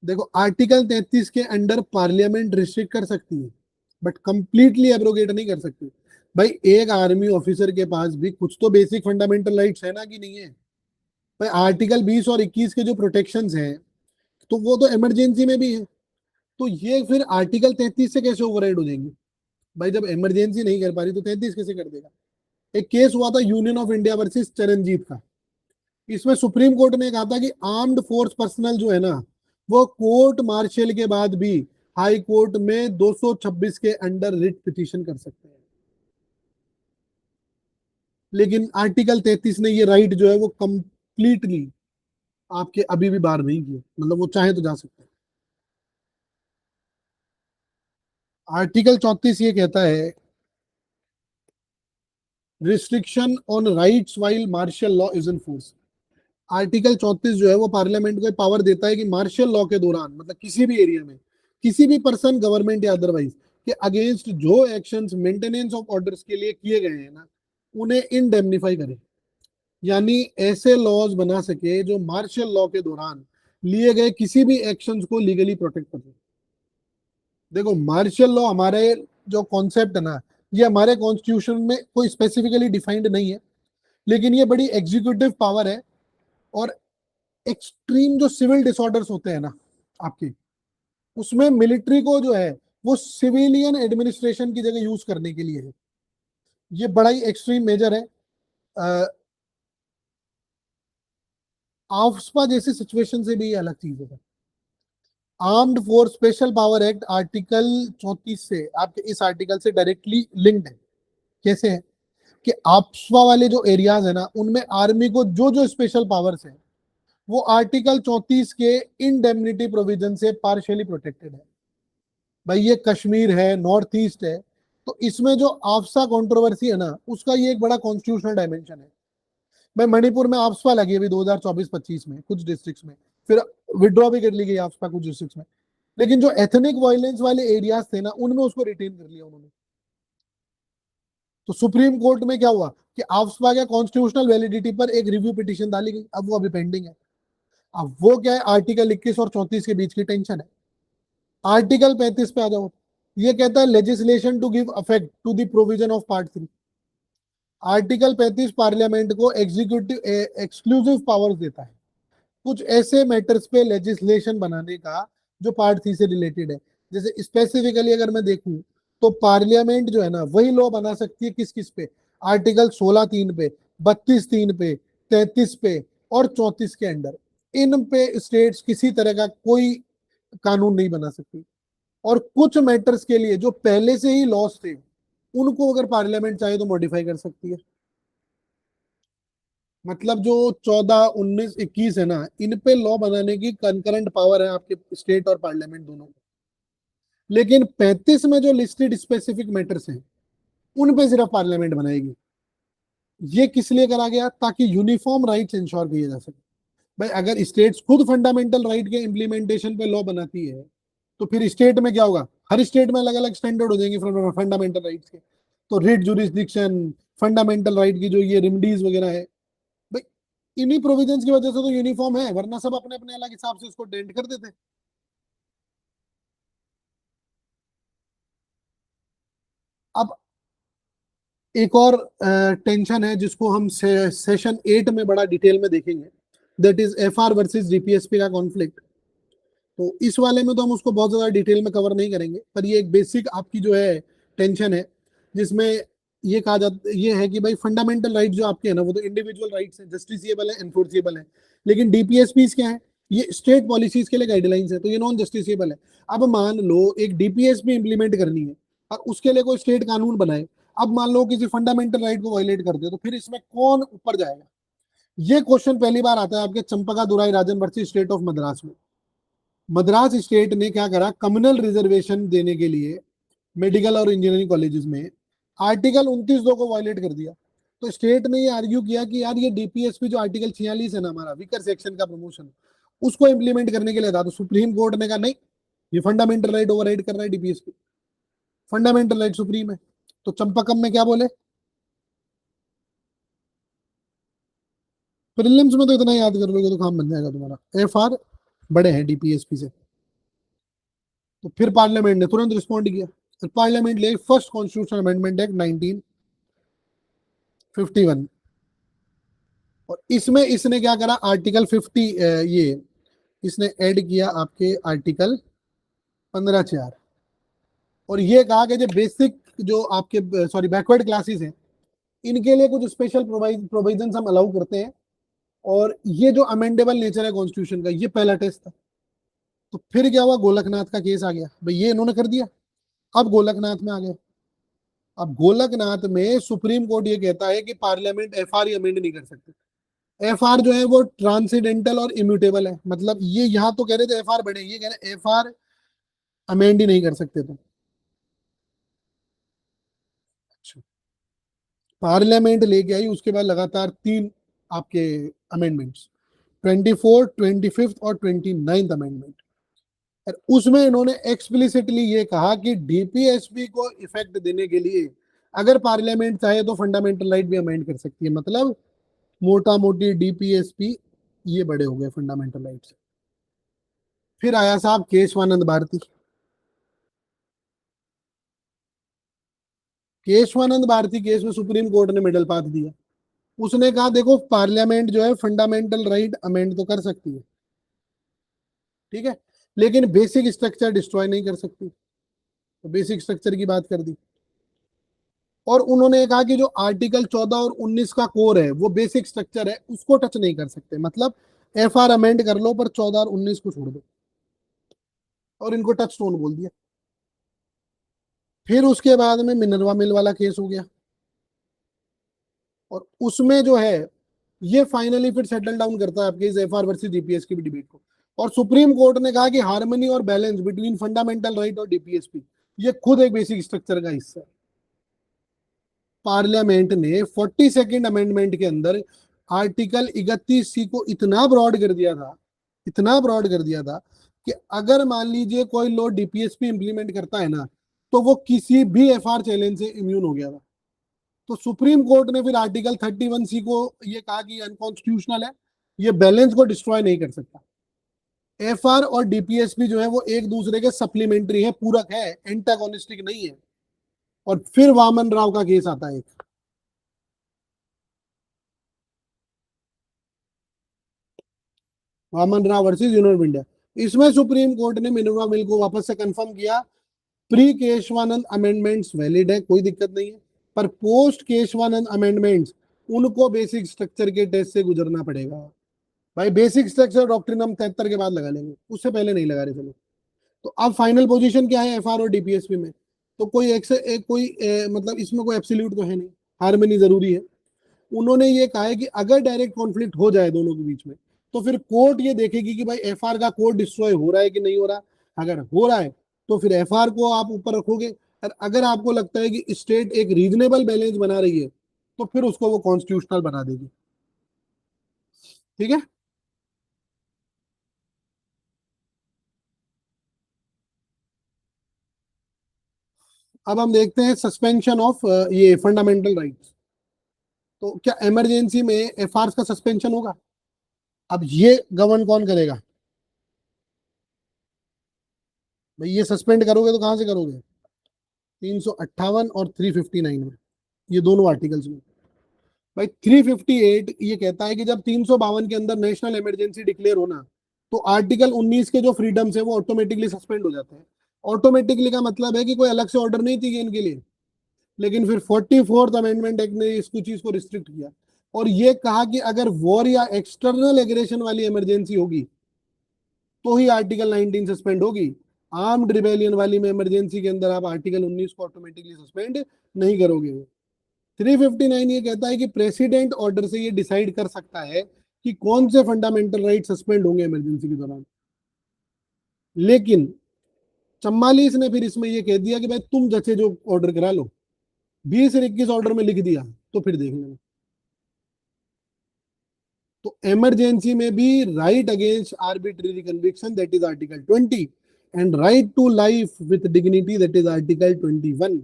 देखो आर्टिकल 33 के अंडर पार्लियामेंट रिस्ट्रिक्ट कर सकती है, बट कंप्लीटली एब्रोगेट नहीं कर सकती। भाई एक आर्मी ऑफिसर के पास भी कुछ तो बेसिक फंडामेंटल राइट्स है ना, कि नहीं है? भाई आर्टिकल 20 और 21 के जो प्रोटेक्शंस हैं तो वो तो इमरजेंसी में भी है। तो ये फिर आर्टिकल 33 से कैसे ओवरराइड हो जाएंगे? भाई जब इमरजेंसी नहीं कर पा रही तो 33 कैसे कर देगा? एक केस हुआ था union of India versus Charanjit का। इसमें सुप्रीम कोर्ट ने कहा था कि आर्म्ड फोर्स पर्सनल जो है ना वो कोर्ट मार्शल के बाद भी हाई कोर्ट में 226 के अंडर रिट पिटीशन कर सकते हैं। लेकिन आर्टिकल 33 ने ये राइट जो है वो कंप्लीटली आपके अभी भी बार नहीं किए, मतलब वो चाहे तो जा सकते हैं। आर्टिकल 34 ये कहता है restriction on rights while martial law is in force. Article 34 जो है वो पार्लियामेंट को पावर देता है कि मार्शल लॉ के दौरान, मतलब किसी भी एरिया में किसी भी पर्सन, गवर्नमेंट या अदरवाइज, के अगेंस्ट जो एक्शंस मेंटेनेंस ऑफ ऑर्डर्स के लिए किए गए हैं ना उन्हें इंडेमनीफाई करे। यानी ऐसे लॉज बना सके जो मार्शल लॉ के दौरान लिए गए किसी भी एक्शंस को लीगली प्रोटेक्ट कर सके। देखो मार्शल लॉ हमारे जो कॉन्सेप्ट है ना ये हमारे कॉन्स्टिट्यूशन में कोई स्पेसिफिकली डिफाइंड नहीं है, लेकिन ये बड़ी एग्जीक्यूटिव पावर है। और एक्सट्रीम जो सिविल डिसऑर्डर्स होते हैं ना आपके, उसमें मिलिट्री को जो है वो सिविलियन एडमिनिस्ट्रेशन की जगह यूज करने के लिए है। ये बड़ा ही एक्सट्रीम मेजर है। आफ्सपा जैसी सिचुएशन से भी ये अलग चीज है। Armed force special power act article 34 से आपके इस आर्टिकल से डायरेक्टली लिंक्ड है। कैसे है कि आफ्सपा वाले जो एरियाज है ना उनमें आर्मी को जो जो स्पेशल पावर्स है वो आर्टिकल 34 के इंडेमनिटी प्रोविजन से पार्शियली प्रोटेक्टेड है। भाई ये कश्मीर है, नॉर्थ ईस्ट है, तो इसमें जो आफ्सा कंट्रोवर्सी है ना उसका ये एक बड़ा कॉन्स्टिट्यूशनल डायमेंशन है। भाई मणिपुर में आफ्सा लगी अभी 2024-25 में कुछ डिस्ट्रिक्ट्स में, फिर विड्रॉ भी कर ली गई आफ्सा कुछ डिस्ट्रिक्ट्स में, लेकिन जो एथनिक वायलेंस वाले एरियाज थे ना उनमें उसको रिटेन कर लिया उन्होंने। तो सुप्रीम कोर्ट में क्या हुआ कि आफ्सा के कॉन्स्टिट्यूशनल वैलिडिटी पर एक रिव्यू पिटीशन डाली गई, अब वो अभी पेंडिंग है। अब वो क्या है, आर्टिकल 21 और 34 के बीच की टेंशन है। आर्टिकल 35 पे आ जाओ। ये कहता है legislation to give effect to the provision of part 3। Article 35 parliament को एग्जीक्यूटिव एक्सक्लूसिव पावर्स देता है कुछ ऐसे मैटर्स पे लेजिस्लेशन बनाने का जो पार्ट 3 से रिलेटेड है। जैसे स्पेसिफिकली अगर मैं देखूं तो पार्लियामेंट जो है ना वही लॉ बना सकती है किस किस पे, आर्टिकल 16(3) पे, 32(3) पे, 33 पे और 34 के अंडर, इन पे स्टेट्स किसी तरह का कोई कानून नहीं बना सकती। और कुछ मैटर्स के लिए जो पहले से ही लॉस थे, उनको अगर पार्लियामेंट चाहे तो मॉडिफाई कर सकती है। मतलब जो 14, 19, 21 है ना, इन पे लॉ बनाने की कंकरेंट पावर है आपके स्टेट और पार्लियामेंट दोनों को। लेकिन 35 में जो लिस्टेड स्पेसिफिक मैटर्स हैं, उन पे सिर्फ पार्लियामेंट बनाएगी। ये किस लिए करा गया? ताकि यूनिफॉर्म राइट्स इंश्योर किए जा सके। भाई अगर स्टेट्स खुद फंडामेंटल राइट के इम्प्लीमेंटेशन पे लॉ बनाती है, तो फिर स्टेट में क्या होगा? हर स्टेट में अलग अलग स्टैंडर्ड हो जाएंगे फंडामेंटल राइट्स के। तो रिट जुरिस्डिक्शन, फंडामेंटल राइट की जो ये रेमडीज वगैरह है, भाई इन्हीं प्रोविजंस की वजह से तो यूनिफॉर्म है, वरना सब अपने अपने अलग हिसाब से इसको डेंट कर देते। अब एक और टेंशन है जिसको हम सेशन 8 में बड़ा डिटेल में देखेंगे, that is FR versus DPSP का कॉन्फ्लिक्ट। तो इस वाले में तो हम उसको बहुत ज्यादा डिटेल में कवर नहीं करेंगे, पर ये एक बेसिक आपकी जो है टेंशन है, जिसमें ये कहा जाता ये है कि भाई फंडामेंटल राइट जो आपके हैं ना, वो तो इंडिविजुअल राइट्स हैं, जस्टिसिएबल है, एनफोर्सिएबल है। लेकिन डीपीएसपी क्या है? ये स्टेट पॉलिसीज के लिए गाइडलाइंस है, तो ये नॉन जस्टिसिएबल है। अब मान लो एक डीपीएसपी इंप्लीमेंट करनी है और उसके लिए कोई स्टेट कानून बनाए, अब मान लो किसी फंडामेंटल राइट को वायलेट कर दे, तो फिर इसमें कौन ऊपर जाएगा? ये क्वेश्चन पहली बार आता है आपके चंपका दुराई राजन वर्सेस स्टेट ऑफ मद्रास में। मद्रास स्टेट ने क्या करा, कम्युनल रिजर्वेशन देने के लिए मेडिकल और इंजीनियरिंग कॉलेजेस में आर्टिकल 29(2) को वायलेट कर दिया। तो स्टेट ने ये आर्ग्यू किया कि यार ये डीपीएसपी जो आर्टिकल 46 है ना हमारा वीकर सेक्शन का प्रमोशन, उसको इंप्लीमेंट करने के लिए था। तो सुप्रीम कोर्ट ने कहा नहीं, ये फंडामेंटल राइट ओवरराइड कर रहा है डीपीएसपी, फंडामेंटल राइट सुप्रीम है। तो चंपाकम में क्या बोले? प्रीलिम्स में तो इतना याद कर लोगे तो काम बन जाएगा तुम्हारा, एफआर बड़े हैं डीपीएसपी से। तो फिर पार्लियामेंट ने तुरंत रिस्पॉन्ड किया, तो पार्लियामेंट ले फर्स्ट कॉन्स्टिट्यूशन अमेंडमेंट एक्ट 1951। और इसमें इसने क्या करा, आर्टिकल 50 ये इसने ऐड किया आपके आर्टिकल 15(4), और ये कहा कि जो बेसिक जो आपके सॉरी बैकवर्ड क्लासेस हैं, इनके लिए कुछ स्पेशल प्रोविजन हम अलाउ करते हैं। और ये जो अमेंडेबल नेचर है कॉन्स्टिट्यूशन का, ये पहला टेस्ट था। तो फिर क्या हुआ, गोलकनाथ का केस आ गया, भाई ये इन्होंने कर दिया। अब गोलकनाथ में आ गए। अब गोलकनाथ में सुप्रीम कोर्ट ये कहता है कि पार्लियामेंट एफआर अमेंड नहीं कर सकते। एफआर जो है वो ट्रांसीडेंटल और इम्यूटेबल है, मतलब ये यहाँ तो कह रहे थे एफआर बड़े, ये कह रहे एफआर अमेंड ही नहीं कर सकते। तो अच्छा, पार्लियामेंट लेके आई, उसके बाद लगातार 3 आपके अमेंडमेंट्स, 24, 25 और 29 अमेंडमेंट। और उसमें इन्होंने एक्सप्लिसिटली ये कहा कि डीपीएसपी को इफेक्ट देने के लिए अगर पार्लियामेंट चाहे तो फंडामेंटल राइट भी अमेंड कर सकती है। मतलब मोटा मोटी डीपीएसपी ये बड़े हो गए फंडामेंटल राइट से। फिर आया साहब केशवानंद भारती। केशवानंद भारती केस में सुप्रीम कोर्ट ने मिडल पाथ दिया। उसने कहा देखो पार्लियामेंट जो है फंडामेंटल राइट अमेंड तो कर सकती है, ठीक है, लेकिन बेसिक स्ट्रक्चर डिस्ट्रॉय नहीं कर सकती। तो बेसिक स्ट्रक्चर की बात कर दी। और उन्होंने कहा कि जो आर्टिकल 14 और 19 का कोर है, वो बेसिक स्ट्रक्चर है, उसको टच नहीं कर सकते। मतलब एफआर अमेंड कर लो पर 14 और 19 को छोड़ दो, और इनको टच स्टोन बोल दिया। फिर उसके बाद में मिनरवा मिल वाला केस हो गया, और उसमें जो है ये फाइनली फिर सेटल डाउन करता है आपके इस एफआर वर्सेस डीपीएस की भी डिबेट को। और सुप्रीम कोर्ट ने कहा कि हार्मनी और बैलेंस बिटवीन फंडामेंटल राइट और डीपीएसपी ये खुद एक बेसिक स्ट्रक्चर का हिस्सा है। पार्लियामेंट ने 42nd अमेंडमेंट के अंदर आर्टिकल 31C को इतना ब्रॉड कर दिया था, इतना ब्रॉड कर दिया था कि अगर मान लीजिए कोई लॉ डीपीएसपी इंप्लीमेंट करता है ना, तो वो किसी भी एफआर चैलेंज से इम्यून हो गया था। तो सुप्रीम कोर्ट ने फिर आर्टिकल 31C को ये कहा कि अनकॉन्स्टिट्यूशनल है, ये बैलेंस को डिस्ट्रॉय नहीं कर सकता। एफआर और डीपीएसपी जो है वो एक दूसरे के सप्लीमेंट्री है, पूरक है, एंटागोनिस्टिक नहीं है। और फिर वामन राव का केस आता है एक, Waman Rao versus Union of India. इसमें सुप्रीम कोर्ट ने मिनर्वा मिल को वापस से कंफर्म किया, प्री केशवानंद अमेंडमेंट्स वैलिड है, कोई दिक्कत नहीं है। पर पोस्ट केस वन अमेंडमेंट्स उनको बेसिक स्ट्रक्चर के टेस्ट से गुजरना पड़ेगा। भाई बेसिक स्ट्रक्चर डॉक्ट्रिन हम 73 के बाद लगा लेंगे, उससे पहले नहीं लगा रहे। चलो, तो अब फाइनल पोजीशन क्या है एफआर और डीपीएसपी में? तो कोई एक से एक कोई मतलब इसमें कोई एब्सोल्यूट तो है नहीं, हार्मनी जरूरी है। उन्होंने ये कहा है कि अगर डायरेक्ट कॉन्फ्लिक्ट हो जाए दोनों के बीच में, तो फिर कोर्ट ये देखेगी कि भाई एफआर का कोड डिस्ट्रॉय हो रहा है कि नहीं हो रहा। अगर हो रहा है तो फिर एफआर को आप ऊपर रखोगे, और अगर आपको लगता है कि स्टेट एक रीजनेबल बैलेंस बना रही है तो फिर उसको वो कॉन्स्टिट्यूशनल बना देगी। ठीक है। अब हम देखते हैं सस्पेंशन ऑफ ये फंडामेंटल राइट्स। तो क्या इमरजेंसी में एफआर का सस्पेंशन होगा? अब ये गवर्न कौन करेगा? भाई ये सस्पेंड करोगे तो कहां से करोगे? 358 और 359 में, ये दोनों आर्टिकल्स में। भाई 358 ये कहता है कि जब 352 के अंदर नेशनल इमरजेंसी डिक्लेयर होना, तो आर्टिकल 19 के जो फ्रीडम्स है वो ऑटोमेटिकली सस्पेंड हो जाते हैं। ऑटोमेटिकली का मतलब है कि कोई अलग से ऑर्डर नहीं चाहिए इनके लिए। लेकिन फिर 44th अमेंडमेंट एक्ट ने इसको चीज को रिस्ट्रिक्ट किया और ये कहा कि अगर वॉर या एक्सटर्नल एग्रेशन वाली इमरजेंसी होगी तो ही आर्टिकल 19 सस्पेंड होगी। आर्म्ड रिबेलियन वाली में इमरजेंसी के अंदर आप आर्टिकल 19 को ऑटोमेटिकली सस्पेंड नहीं करोगे। 359 ये कहता है कि प्रेसिडेंट ऑर्डर से ये डिसाइड कर सकता है कि कौन से फंडामेंटल राइट सस्पेंड होंगे इमरजेंसी के दौरान। लेकिन 44 ने फिर इसमें ये कह दिया कि भाई तुम जैसे जो ऑर्डर करा लो, 20 और 21 ऑर्डर में लिख दिया तो फिर देख लेना। तो इमरजेंसी में भी right against arbitrary conviction that is article 20 and right to life with dignity that is article 21,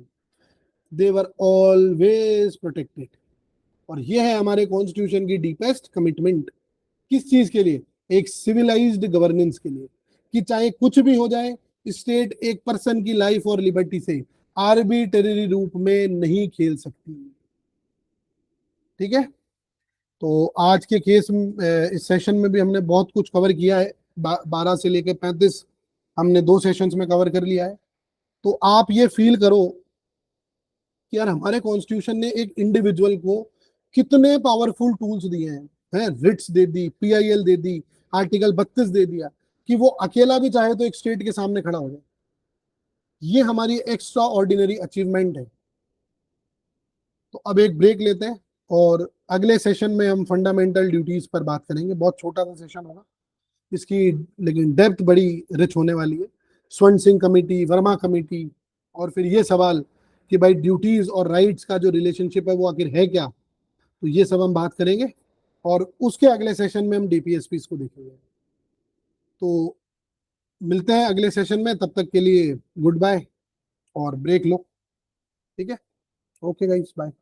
they were always protected. और ये है हमारे कॉन्स्टिट्यूशन की डीपेस्ट कमिटमेंट। किस चीज के लिए? एक सिविलाइज्ड गवर्नेंस के लिए, कि चाहे कुछ भी हो जाए, स्टेट एक पर्सन की लाइफ और लिबर्टी से आर्बिटरी रूप में नहीं खेल सकती। ठीक है। तो आज के केस इस सेशन में भी हमने बहुत कुछ कवर किया है। 12 से लेकर 35 हमने 2 सेशंस में कवर कर लिया है। तो आप ये फील करो कि यार हमारे कॉन्स्टिट्यूशन ने एक इंडिविजुअल को कितने पावरफुल टूल्स दिए हैं रिट्स दे दी, पीआईएल दे दी, आर्टिकल 32 दे दिया, कि वो अकेला भी चाहे तो एक स्टेट के सामने खड़ा हो जाए। ये हमारी एक्स्ट्रा ऑर्डिनरी अचीवमेंट है। तो अब एक ब्रेक लेते हैं और अगले सेशन में हम फंडामेंटल ड्यूटीज पर बात करेंगे। बहुत छोटा सा सेशन होगा इसकी, लेकिन डेप्थ बड़ी रिच होने वाली है। स्वर्ण सिंह कमेटी, वर्मा कमेटी, और फिर ये सवाल कि भाई ड्यूटीज और राइट्स का जो रिलेशनशिप है वो आखिर है क्या। तो ये सब हम बात करेंगे और उसके अगले सेशन में हम डीपीएसपी को देखेंगे। तो मिलते हैं अगले सेशन में, तब तक के लिए गुड बाय और ब्रेक लो। ठीक है। Okay guys, bye.